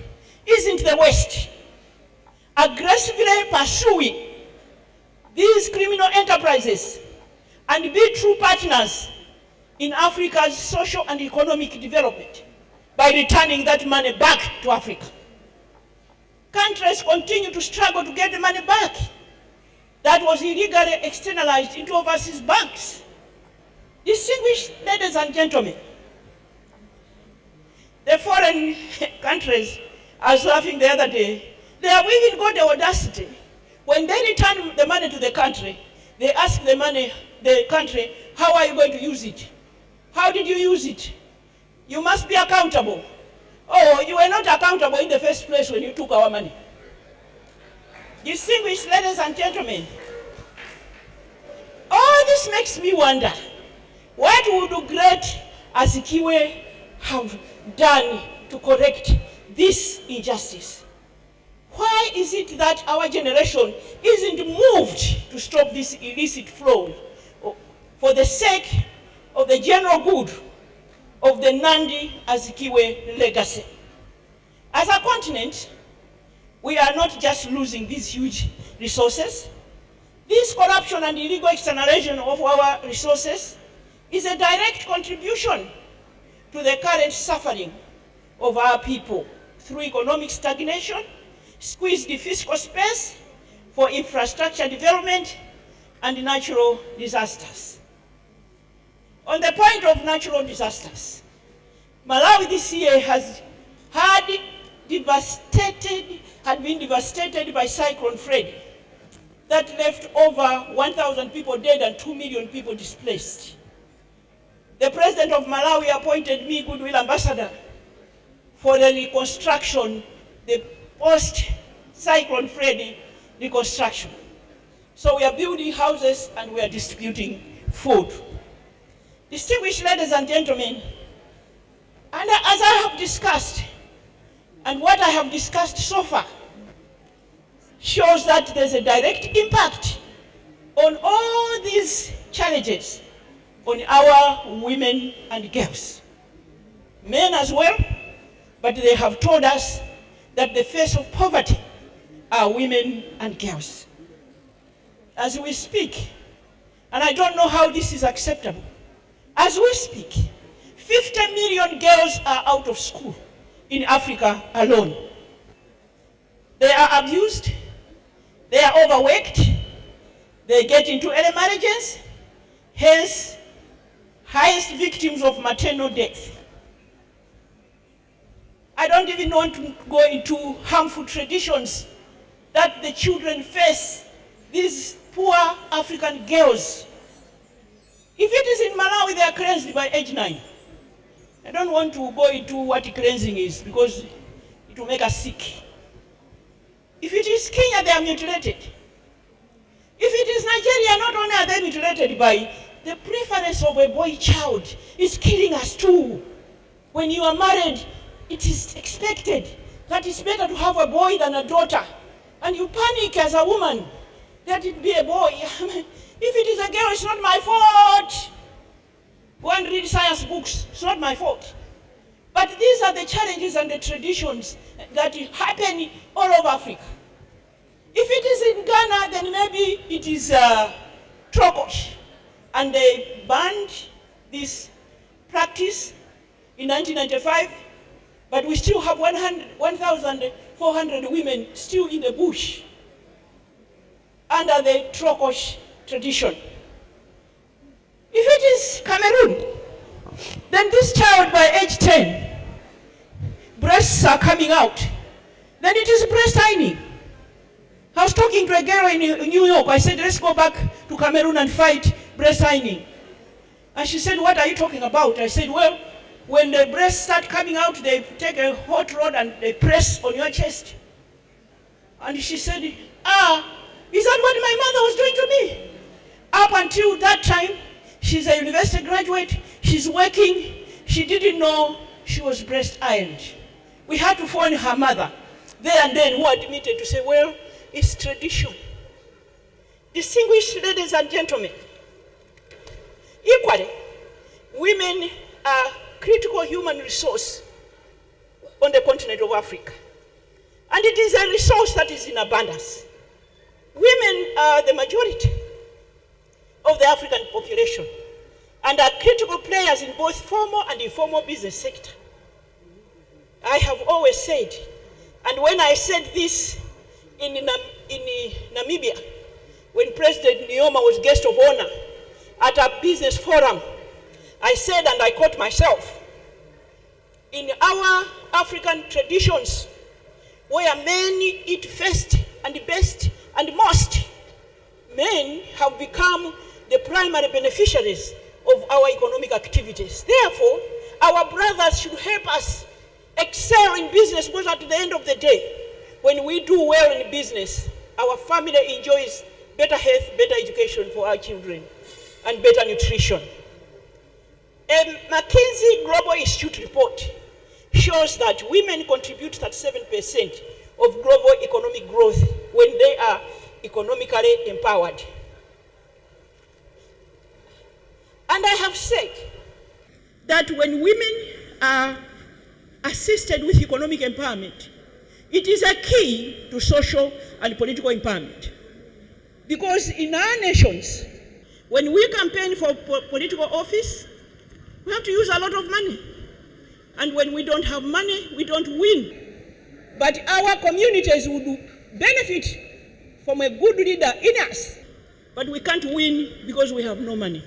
isn't the West aggressively pursuing these criminal enterprises and be true partners in Africa's social and economic development by returning that money back to Africa? Countries continue to struggle to get the money back that was illegally externalized into overseas banks. Distinguished ladies and gentlemen, the foreign countries, I was laughing the other day, they have even got the audacity. When they return the money to the country, they ask the country, how are you going to use it? How did you use it? You must be accountable. Oh, you were not accountable in the first place when you took our money. Distinguished ladies and gentlemen, all this makes me wonder, what would great Azikiwe have done to correct this injustice? Why is it that our generation isn't moved to stop this illicit flow for the sake of the general good of the Nandi Azikiwe legacy? As a continent, we are not just losing these huge resources. This corruption and illegal externalization of our resources is a direct contribution to the current suffering of our people through economic stagnation, squeezed fiscal space for infrastructure development, and natural disasters. On the point of natural disasters, Malawi this year had been devastated by Cyclone Freddy that left over 1,000 people dead and 2 million people displaced. The President of Malawi appointed me Goodwill Ambassador for the reconstruction, the post-Cyclone Freddy reconstruction. So we are building houses and we are distributing food. Distinguished ladies and gentlemen, and as I have discussed, and what I have discussed so far, shows that there's a direct impact on all these challenges on our women and girls. Men as well, but they have told us that the face of poverty are women and girls. As we speak, and I don't know how this is acceptable, as we speak, 50 million girls are out of school in Africa alone. They are abused, they are overworked, they get into early marriages, hence highest victims of maternal death. I don't even want to go into harmful traditions that the children face, these poor African girls. If it is in Malawi, they are cleansed by age 9. I don't want to go into what cleansing is because it will make us sick. If it is Kenya, they are mutilated. If it is Nigeria, not only are they mutilated by the preference of a boy child, is killing us too. When you are married, it is expected that it's better to have a boy than a daughter. And you panic as a woman that it be a boy. If it is a girl, it's not my fault. Go and read science books, it's not my fault. But these are the challenges and the traditions that happen all over Africa. If it is in Ghana, then maybe it is Trokosh. And they banned this practice in 1995, but we still have 1,400 women still in the bush under the Trokosh tradition. If it is Cameroon, then this child by age 10, breasts are coming out, then it is breast tiny. I was talking to a girl in New York. I said, let's go back to Cameroon and fight breast tiny. And she said, what are you talking about? I said, well, when the breasts start coming out, they take a hot rod and they press on your chest. And she said, is that what my mother was doing to me? Up until that time, she's a university graduate, she's working, she didn't know she was breast ironed. We had to phone her mother there and then, who admitted to say, well, it's tradition. Distinguished ladies and gentlemen, equally, women are critical human resource on the continent of Africa. And it is a resource that is in abundance. Women are the majority of the African population and are critical players in both formal and informal business sector. I have always said, and when I said this in Namibia, when President Nyoma was guest of honor at a business forum, I said, and I quote myself, in our African traditions, where men eat first and best and most, men have become the primary beneficiaries of our economic activities. Therefore, our brothers should help us excel in business, because at the end of the day, when we do well in business, our family enjoys better health, better education for our children, and better nutrition. A McKinsey Global Institute report shows that women contribute 37% of global economic growth when they are economically empowered. And I have said that when women are assisted with economic empowerment, it is a key to social and political empowerment. Because in our nations, when we campaign for political office, we have to use a lot of money. And when we don't have money, we don't win. But our communities would benefit from a good leader in us. But we can't win because we have no money.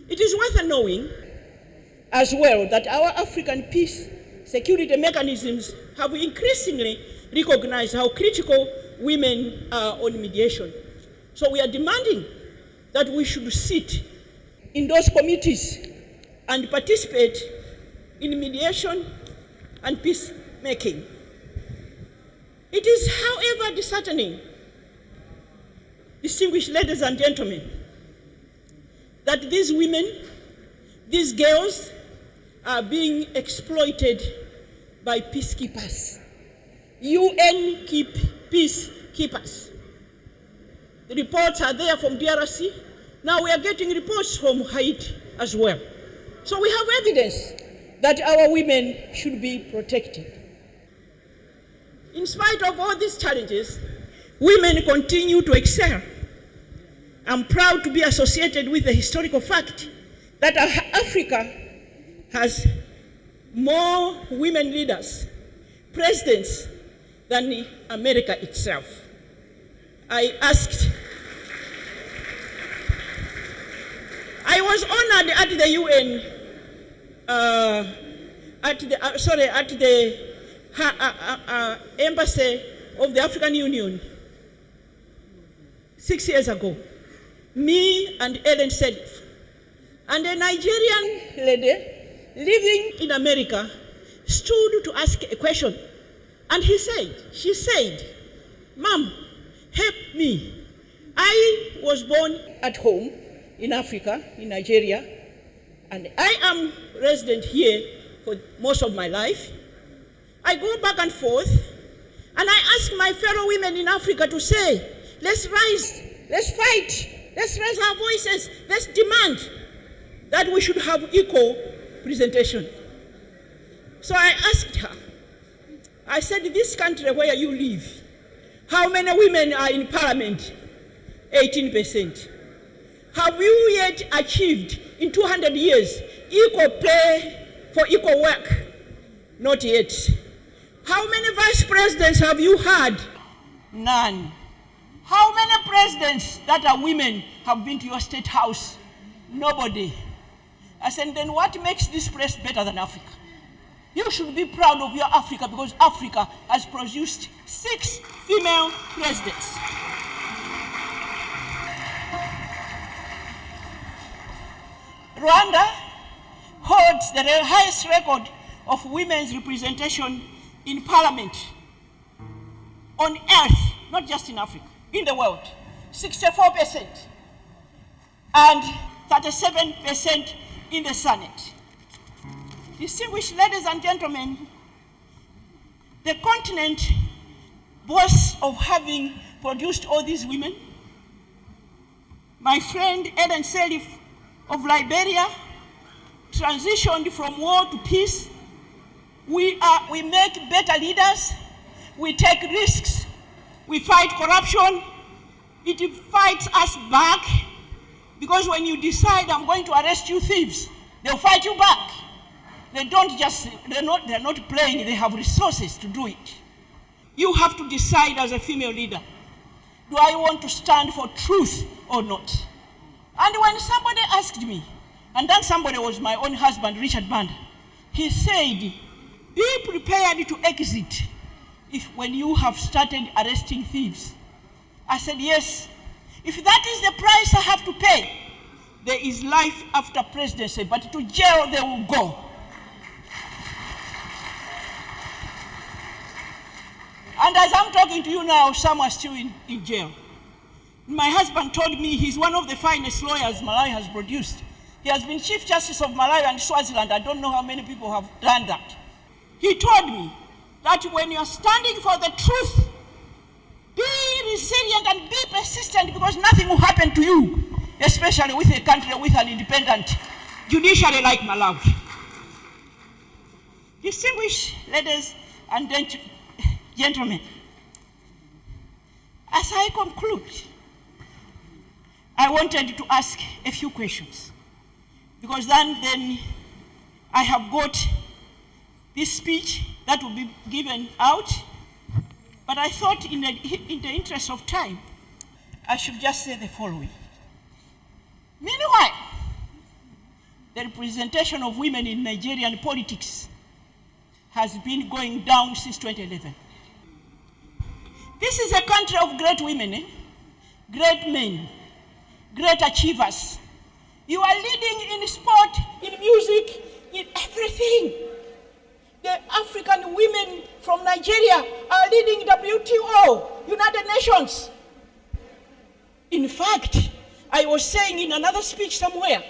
It is worth knowing as well that our African peace security mechanisms have increasingly recognized how critical women are on mediation. So we are demanding that we should sit in those committees and participate in mediation and peacemaking. It is, however, disheartening, distinguished ladies and gentlemen, that these women, these girls, are being exploited by peacekeepers, UN peacekeepers. The reports are there from DRC. Now we are getting reports from Haiti as well. So we have evidence that our women should be protected. In spite of all these challenges, women continue to excel. I'm proud to be associated with the historical fact that Africa has more women leaders, presidents, than America itself. I was honored at the UN, at the embassy of the African Union 6 years ago. Me and Ellen Serif, and a Nigerian lady living in America stood to ask a question. And she said, "Ma'am, help me. I was born at home in Africa, in Nigeria, and I am resident here for most of my life. I go back and forth, and I ask my fellow women in Africa to say, let's rise, let's fight, let's raise our voices, let's demand that we should have equal presentation." So I asked her, I said, this country where you live, how many women are in parliament? 18%. Have you yet achieved in 200 years equal pay for equal work? Not yet. How many vice presidents have you had? None. How many presidents that are women have been to your state house? Nobody. I said, then what makes this place better than Africa? You should be proud of your Africa, because Africa has produced 6 female presidents. Rwanda holds the highest record of women's representation in parliament on earth, not just in Africa, in the world. 64% and 37% in the Senate. Distinguished ladies and gentlemen, the continent boasts of having produced all these women. My friend Ellen Sirleaf of Liberia transitioned from war to peace. We make better leaders. We take risks. We fight corruption. It fights us back, because when you decide I'm going to arrest you thieves, they'll fight you back. They're not playing, they have resources to do it. You have to decide as a female leader, do I want to stand for truth or not? And when somebody asked me, and that somebody was my own husband, Richard Banda, he said, be prepared to exit when you have started arresting thieves. I said, yes. If that is the price I have to pay, there is life after presidency, but to jail they will go. And as I'm talking to you now, some are still in jail. My husband told me he's one of the finest lawyers Malawi has produced. He has been Chief Justice of Malawi and Swaziland. I don't know how many people have done that. He told me that when you're standing for the truth, be resilient and be persistent, because nothing will happen to you, especially with a country with an independent judiciary like Malawi. Distinguished ladies and gentlemen, as I conclude, I wanted to ask a few questions, because then I have got this speech that will be given out, but I thought in the interest of time, I should just say the following. Meanwhile, the representation of women in Nigerian politics has been going down since 2011. This is a country of great women, great men, great achievers. You are leading in sport, in music, in everything. The African women from Nigeria are leading WTO, United Nations. In fact, I was saying in another speech somewhere,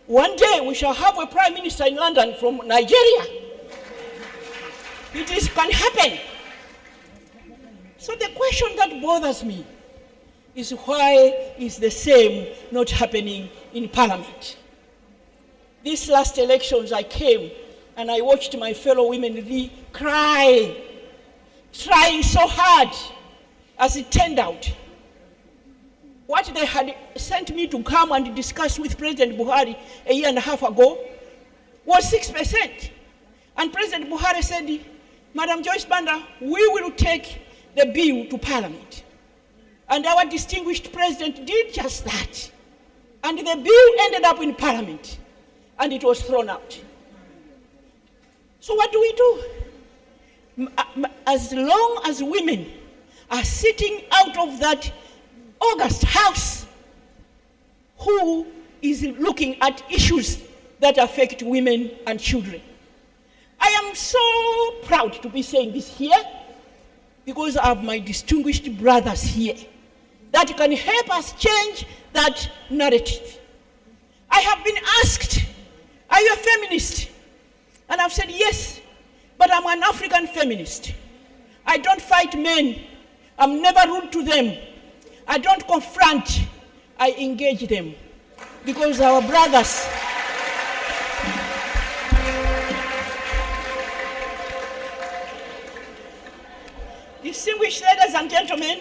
one day we shall have a prime minister in London from Nigeria. Can happen. So the question that bothers me is, why is the same not happening in Parliament? These last elections I came and I watched my fellow women really cry, trying so hard. As it turned out, what they had sent me to come and discuss with President Buhari a year and a half ago was 6%. And President Buhari said, Madam Joyce Banda, we will take the bill to Parliament. And our distinguished president did just that. And the bill ended up in Parliament, and it was thrown out. So what do we do? As long as women are sitting out of that August House, who is looking at issues that affect women and children? I am so proud to be saying this here, because I have my distinguished brothers here that can help us change that narrative. I have been asked, are you a feminist? And I've said, yes, but I'm an African feminist. I don't fight men. I'm never rude to them. I don't confront. I engage them. Because our brothers, distinguished ladies and gentlemen,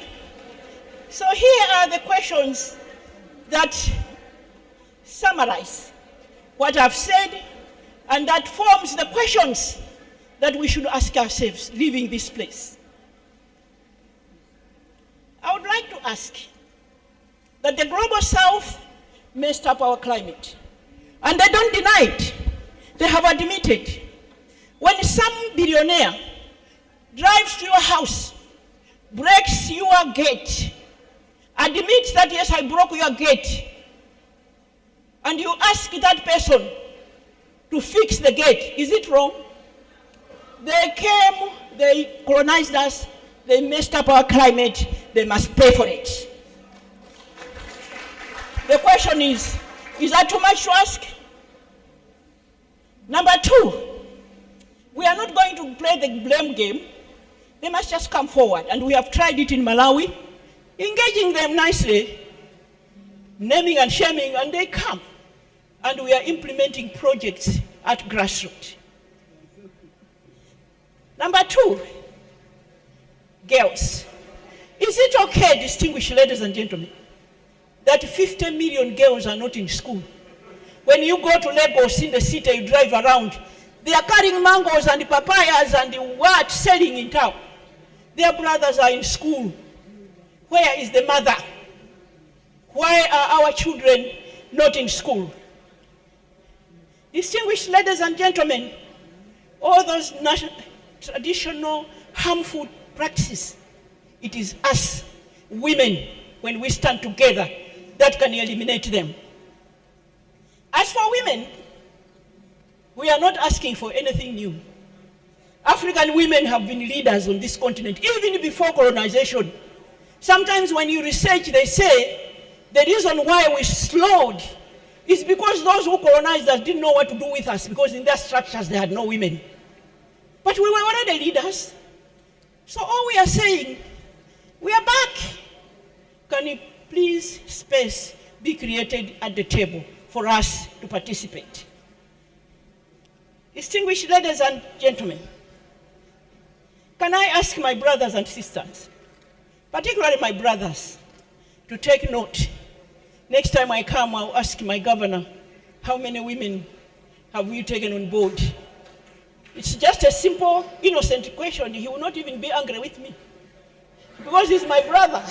so here are the questions that summarize what I've said, and that forms the questions that we should ask ourselves leaving this place. I would like to ask that the Global South messed up our climate, and they don't deny it. They have admitted. When some billionaire drives to your house, breaks your gate, admits that, yes, I broke your gate, and you ask that person to fix the gate, is it wrong? They came, they colonized us, they messed up our climate, they must pay for it. The question is that too much to ask? Number two, we are not going to play the blame game. They must just come forward, and we have tried it in Malawi. engaging them nicely, naming and shaming, and they come. And we are implementing projects at grassroots. Number 2, girls. Is it okay, distinguished ladies and gentlemen, that 50 million girls are not in school? When you go to Lagos in the city, you drive around, they are carrying mangoes and papayas and what selling in town. Their brothers are in school. Where is the mother? Why are our children not in school? Distinguished ladies and gentlemen, all those traditional harmful practices, it is us, women, when we stand together, that can eliminate them. As for women, we are not asking for anything new. African women have been leaders on this continent, even before colonization. Sometimes when you research, they say the reason why we slowed is because those who colonized us didn't know what to do with us, because in their structures they had no women. But we were already leaders. So all we are saying, we are back. Can you please space be created at the table for us to participate? Distinguished ladies and gentlemen, can I ask my brothers and sisters, particularly my brothers, to take note? Next time I come, I'll ask my governor, how many women have you taken on board? It's just a simple, innocent question. He will not even be angry with me, because he's my brother.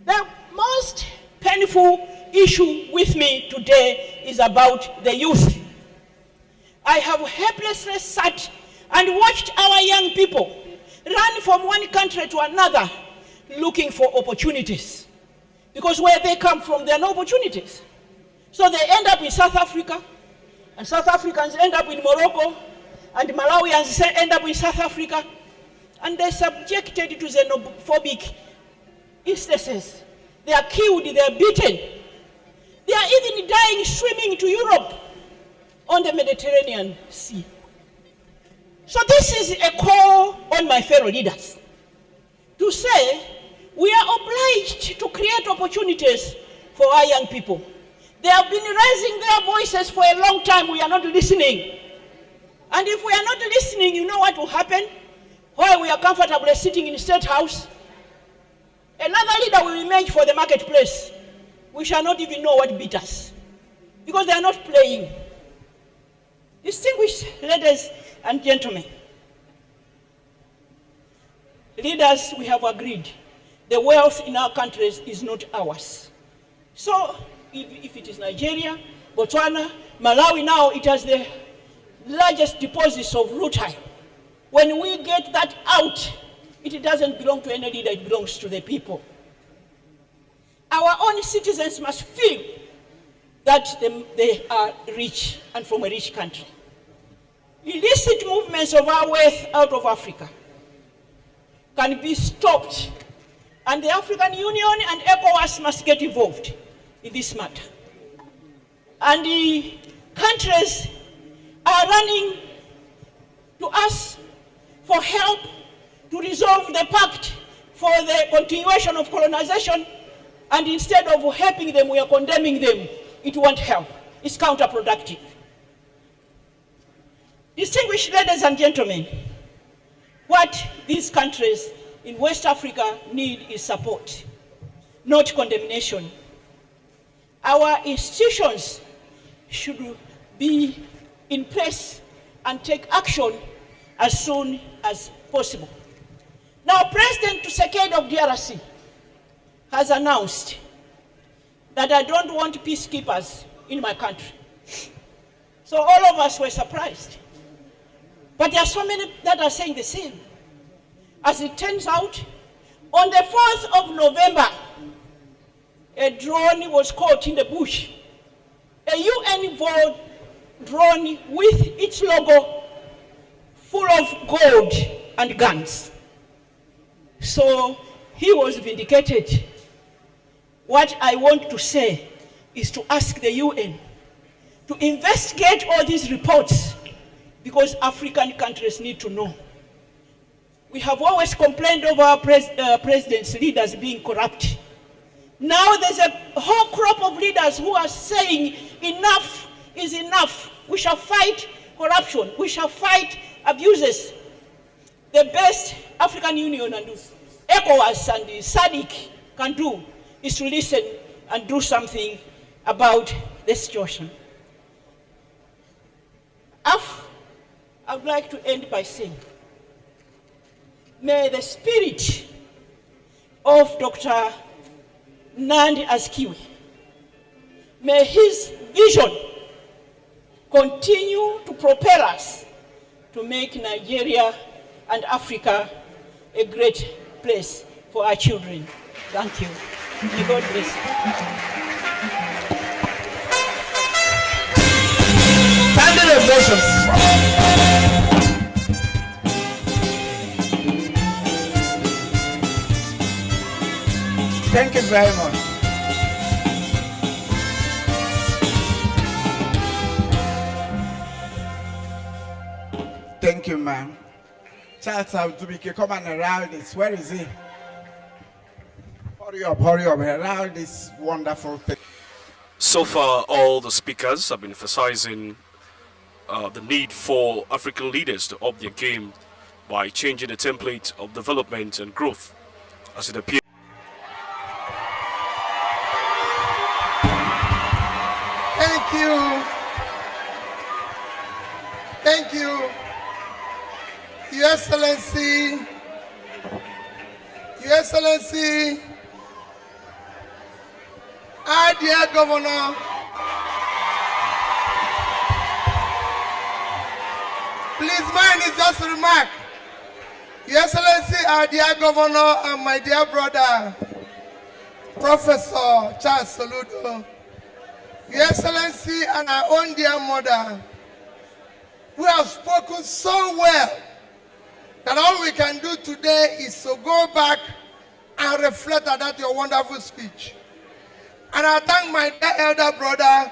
The most painful issue with me today is about the youth. I have helplessly sat and watched our young people run from one country to another looking for opportunities. Because where they come from, there are no opportunities. So they end up in South Africa, and South Africans end up in Morocco, and Malawians end up in South Africa, and they're subjected to xenophobic instances. They are killed, they are beaten. They are even dying swimming to Europe on the Mediterranean Sea. So this is a call on my fellow leaders to say we are obliged to create opportunities for our young people. They have been raising their voices for a long time. We are not listening. And if we are not listening, you know what will happen? While we are comfortably sitting in the State House, another leader will emerge for the marketplace. We shall not even know what beat us, because they are not playing. Distinguished ladies and gentlemen, leaders, we have agreed the wealth in our countries is not ours. So if it is Nigeria, Botswana, Malawi now, it has the largest deposits of rutile. When we get that out, it doesn't belong to any leader, it belongs to the people. Our own citizens must feel that they are rich and from a rich country. Illicit movements of our wealth out of Africa can be stopped, and the African Union and ECOWAS must get involved in this matter. And the countries are running to us for help to resolve the pact for the continuation of colonization, and instead of helping them, we are condemning them. It won't help. It's counterproductive. Distinguished ladies and gentlemen, what these countries in West Africa need is support, not condemnation. Our institutions should be in place and take action as soon as possible. Now, President Tshisekedi of DRC has announced that I don't want peacekeepers in my country. So all of us were surprised. But there are so many that are saying the same. As it turns out, on the 4th of November, a drone was caught in the bush. A UN drone with its logo full of gold and guns. So he was vindicated. What I want to say is to ask the UN to investigate all these reports, because African countries need to know. We have always complained of our president's leaders being corrupt. Now there's a whole crop of leaders who are saying enough is enough. We shall fight corruption. We shall fight abuses. The best African Union and ECOWAS and the SADC can do is to listen and do something about the situation. I would like to end by saying, may the spirit of Dr. Nandi Azikiwe, may his vision continue to propel us to make Nigeria and Africa a great place for our children. Thank you. May God bless you. Standing ovation. Thank you very much. Thank you, ma'am. Charles Abdubike, come on around this. Where is he? Hurry up, around this wonderful thing. So far, all the speakers have been emphasizing the need for African leaders to up their game by changing the template of development and growth as it appears. Thank you. Thank you. Your Excellency, our dear Governor, please, mine is just a remark. Your Excellency, our dear Governor, and my dear brother, Professor Charles Soludo, Your Excellency, and our own dear mother, who have spoken so well that all we can do today is to go back and reflect on that your wonderful speech. And I thank my dear elder brother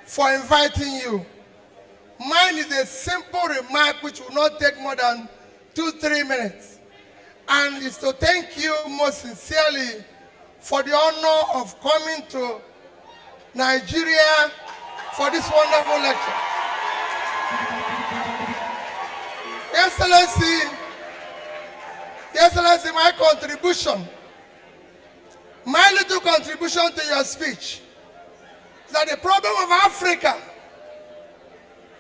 for inviting you. Mine is a simple remark which will not take more than 2-3 minutes. And it's to thank you most sincerely for the honor of coming to Nigeria for this wonderful lecture. Excellency, my little contribution to your speech is that the problem of Africa,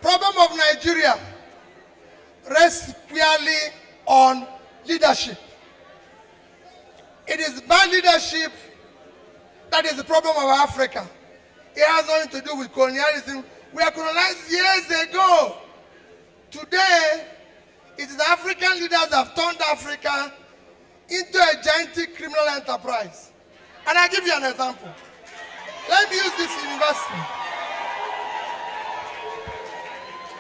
problem of Nigeria, rests clearly on leadership. It is bad leadership that is the problem of Africa. It has nothing to do with colonialism. We were colonized years ago. Today, it is African leaders that have turned Africa into a gigantic criminal enterprise. And I'll give you an example. Let me use this university.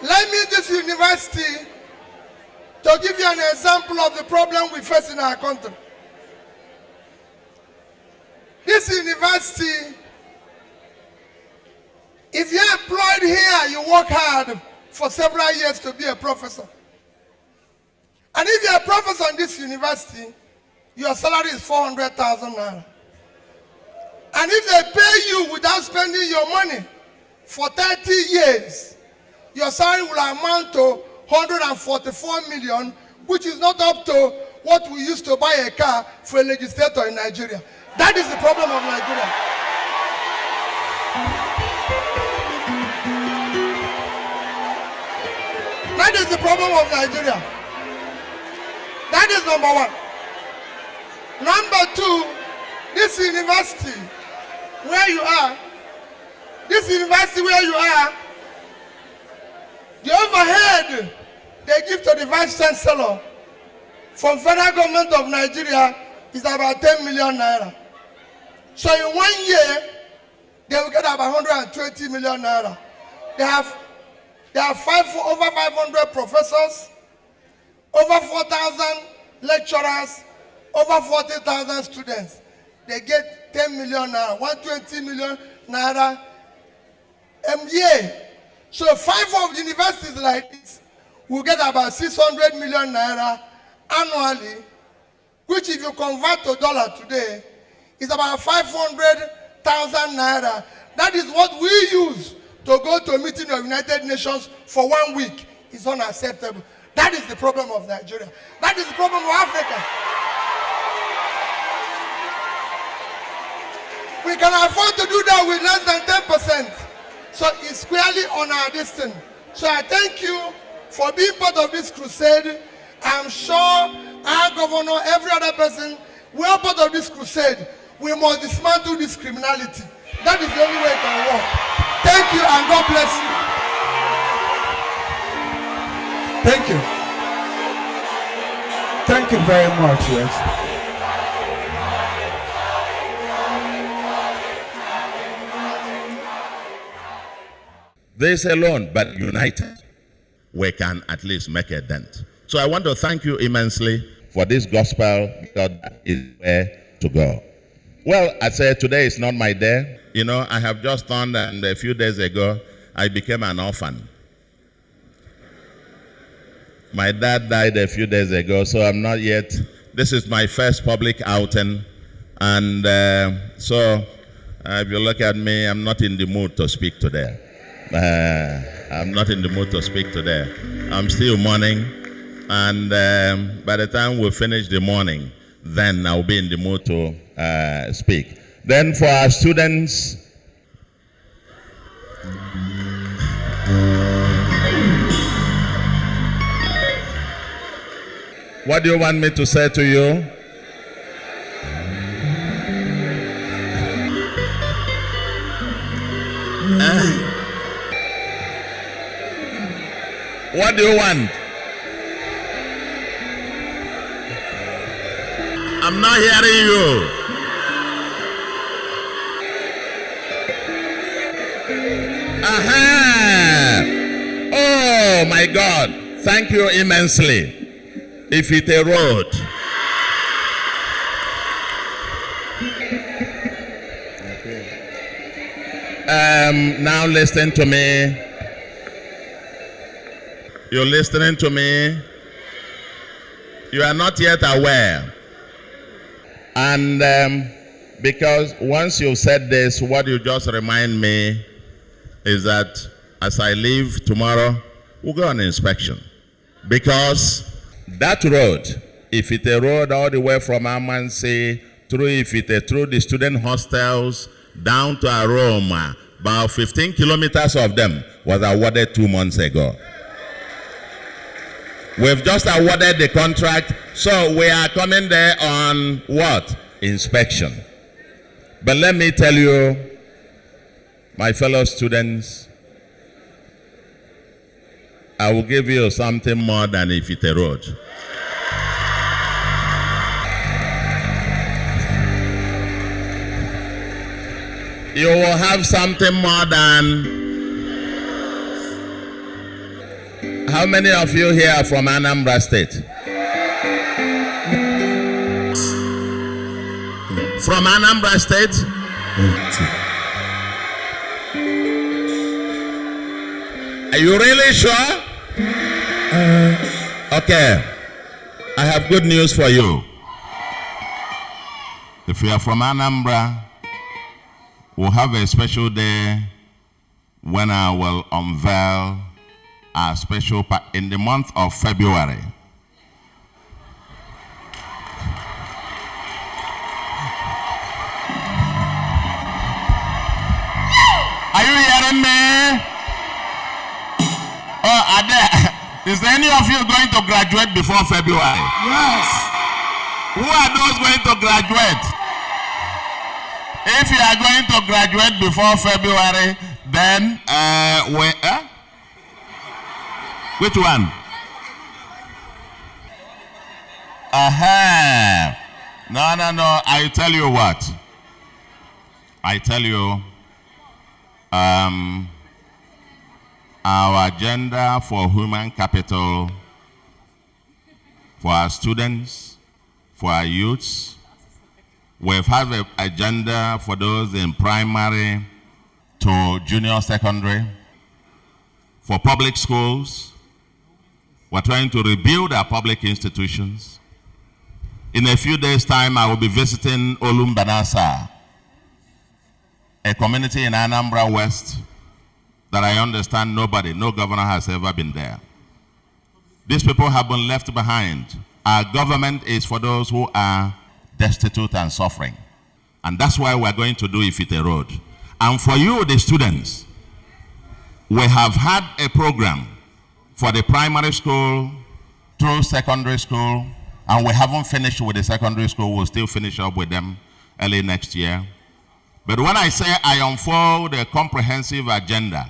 Let me use this university to give you an example of the problem we face in our country. This university, if you're employed here, you work hard for several years to be a professor. And if you're a professor in this university, your salary is 400,000 naira. And if they pay you without spending your money for 30 years, your salary will amount to 144 million, which is not up to what we used to buy a car for a legislator in Nigeria. That is the problem of Nigeria. That is the problem of Nigeria. That is number one. Number two, this university where you are, the overhead they give to the Vice Chancellor from federal government of Nigeria is about 10 million naira. So in 1 year, they will get about 120 million naira. They have over 500 professors, over 4,000 lecturers, over 40,000 students. They get 10 million naira, 120 million naira a year. So 5 of universities like this will get about 600 million naira annually, which if you convert to dollar today, is about 500,000 naira. That is what we use to go to a meeting of United Nations for 1 week. It's unacceptable. That is the problem of Nigeria. That is the problem of Africa. We can afford to do that with less than 10%. So it's squarely on our destiny. So I thank you for being part of this crusade. I'm sure our governor, every other person, we are part of this crusade. We must dismantle this criminality. That is the only way it can work. Thank you and God bless you. Thank you. Thank you very much, yes. This alone, but united, we can at least make a dent. So I want to thank you immensely for this gospel, because that is where to go. Well, I said today is not my day. You know, I have just turned, and a few days ago, I became an orphan. My dad died a few days ago, so I'm not yet. This is my first public outing, and so if you look at me, I'm not in the mood to speak today. I'm not in the mood to speak today. I'm still mourning, and by the time we finish the mourning, then I'll be in the mood to speak. Then for our students, what do you want me to say to you? What do you want? I'm not hearing you. Aha! Oh my God! Thank you immensely. If it's a road, now listen to me. You're listening to me. You are not yet aware. And because once you said this, what you just remind me is that as I leave tomorrow, we'll go on inspection. Because that road, if it's a road all the way from Amansi through through the student hostels down to Aroma, about 15 kilometers of them was awarded 2 months ago. We've just awarded the contract, so we are coming there on what? Inspection. But let me tell you, my fellow students, I will give you something more than if it's a road. You will have something more than... How many of you here are from Anambra State? From Anambra State? Are you really sure? Okay. I have good news for you. If you are from Anambra, we'll have a special day when I will unveil our special in the month of February. Are you hearing me? Oh, is there any of you going to graduate before February? Yes. Who are those going to graduate? If you are going to graduate before February, then which one? Aha. No. I tell you what. I tell you, our agenda for human capital, for our students, for our youths, we've had an agenda for those in primary to junior secondary, for public schools, We're trying to rebuild our public institutions. In a few days' time, I will be visiting Olumbanasa, a community in Anambra West that I understand no governor has ever been there. These people have been left behind. Our government is for those who are destitute and suffering. And that's why we're going to do Ifite Road. And for you, the students, we have had a program for the primary school through secondary school, and we haven't finished with the secondary school. We'll still finish up with them early next year. But when I say I unfold a comprehensive agenda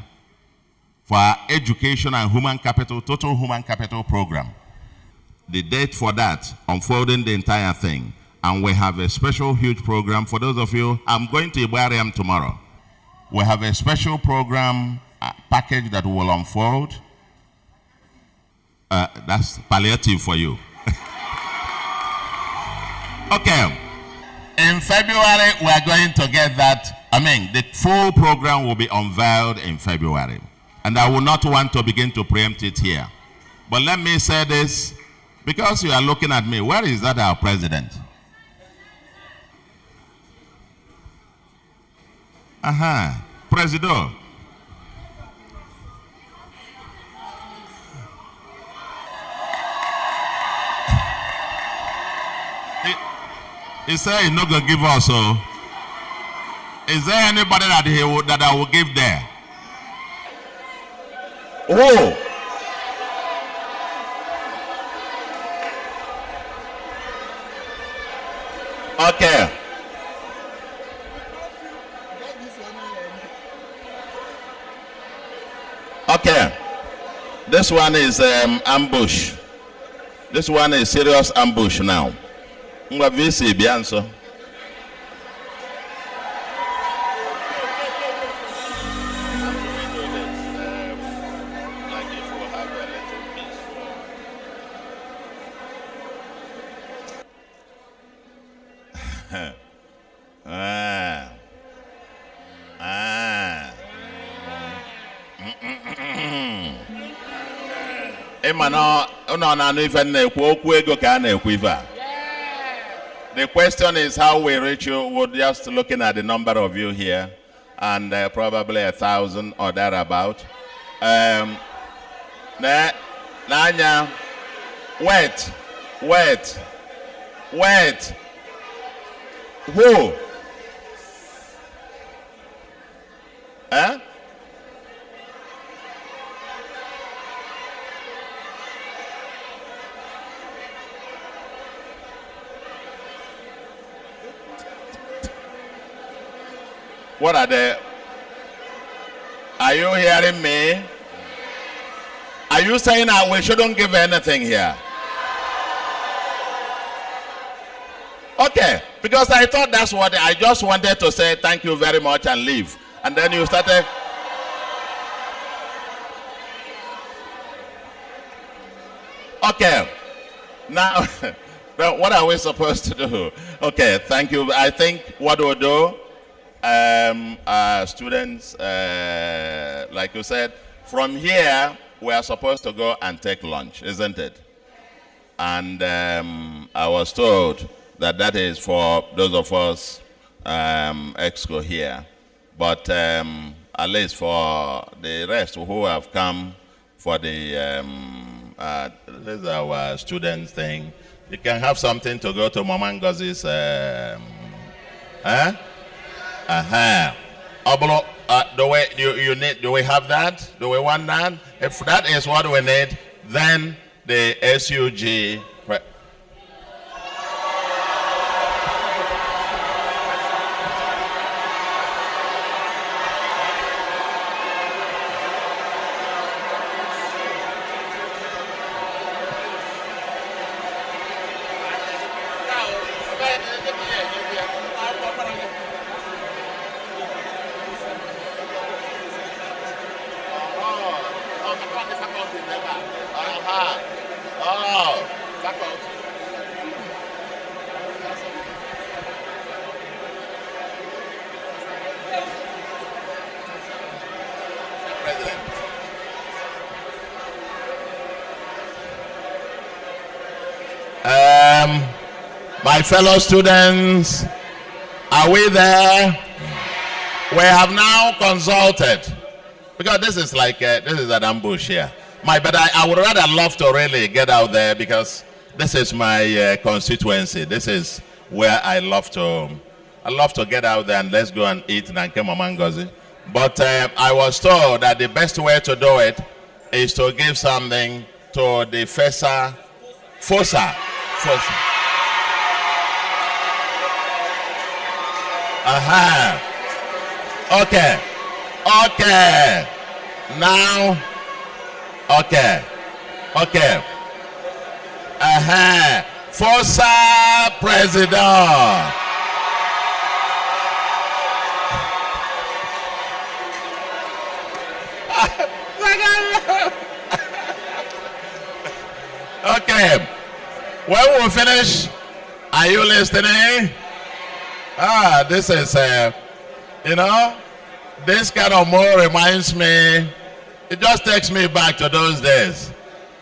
for our education and human capital, total human capital program, the date for that, unfolding the entire thing, and we have a special huge program for those of you. I'm going to Ibarriam tomorrow. We have a special program package that will unfold. That's palliative for you. Okay. In February, we are going to get that. The full program will be unveiled in February. And I will not want to begin to preempt it here. But let me say this, because you are looking at me. Where is that our president? Presido. He said he's not going to give us. So, is there anybody that I will give there? Oh. Okay. Okay. This one is ambush. This one is serious ambush now. VC Bianso. The question is how we reach you. We're just looking at the number of you here, and probably 1,000 or thereabout. Nanya, wait. Who? Huh? What are they? Are you hearing me? Are you saying that we shouldn't give anything here? Okay, because I thought that's what I just wanted to say thank you very much and leave. And then you started. Okay, now, what are we supposed to do? Okay, thank you. I think what we'll do, students, like you said, from here, we are supposed to go and take lunch, isn't it? And I was told that is for those of us exco here. But at least for the rest who have come for the this is our students thing, you can have something to go to Mama Ngozi's do we have that? Do we want that? If that is what we need, then the SUG. my fellow students, are we there? We have now consulted, because this is like, this is an ambush here. But I would rather love to really get out there, because this is my constituency. This is where I love to get out there and let's go and eat Nanke Mamangozi. But I was told that the best way to do it is to give something to the Fossa. Okay. Now, okay. Fossa President. Okay. When we finish, are you listening? This is, this kind of more reminds me, it just takes me back to those days.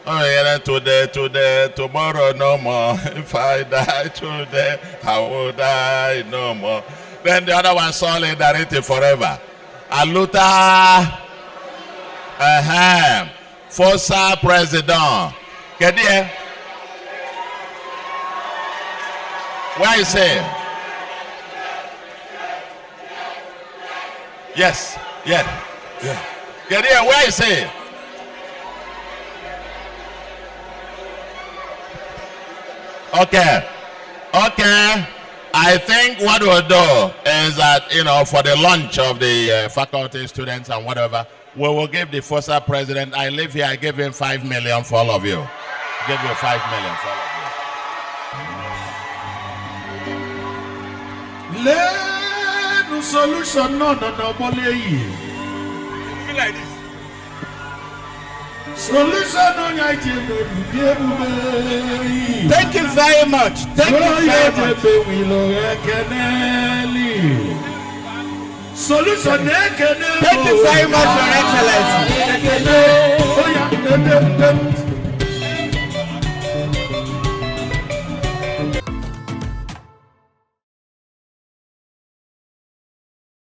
Oh, yeah, today, tomorrow no more. If I die today, how would I no more? Then the other one, Solidarity Forever. Aluta, Fossa President. Get there? Where is it? Yes. Get there, where is it? Okay. I think what we'll do is that, for the lunch of the faculty, students, and whatever, we will give the Fossa president, I live here, I give him 5 million for all of you. Give you 5 million for all of you. No solution, no, Feel like this. Solution on your Thank you very much. Thank you very much. Solution. Thank you very much, Your Excellency.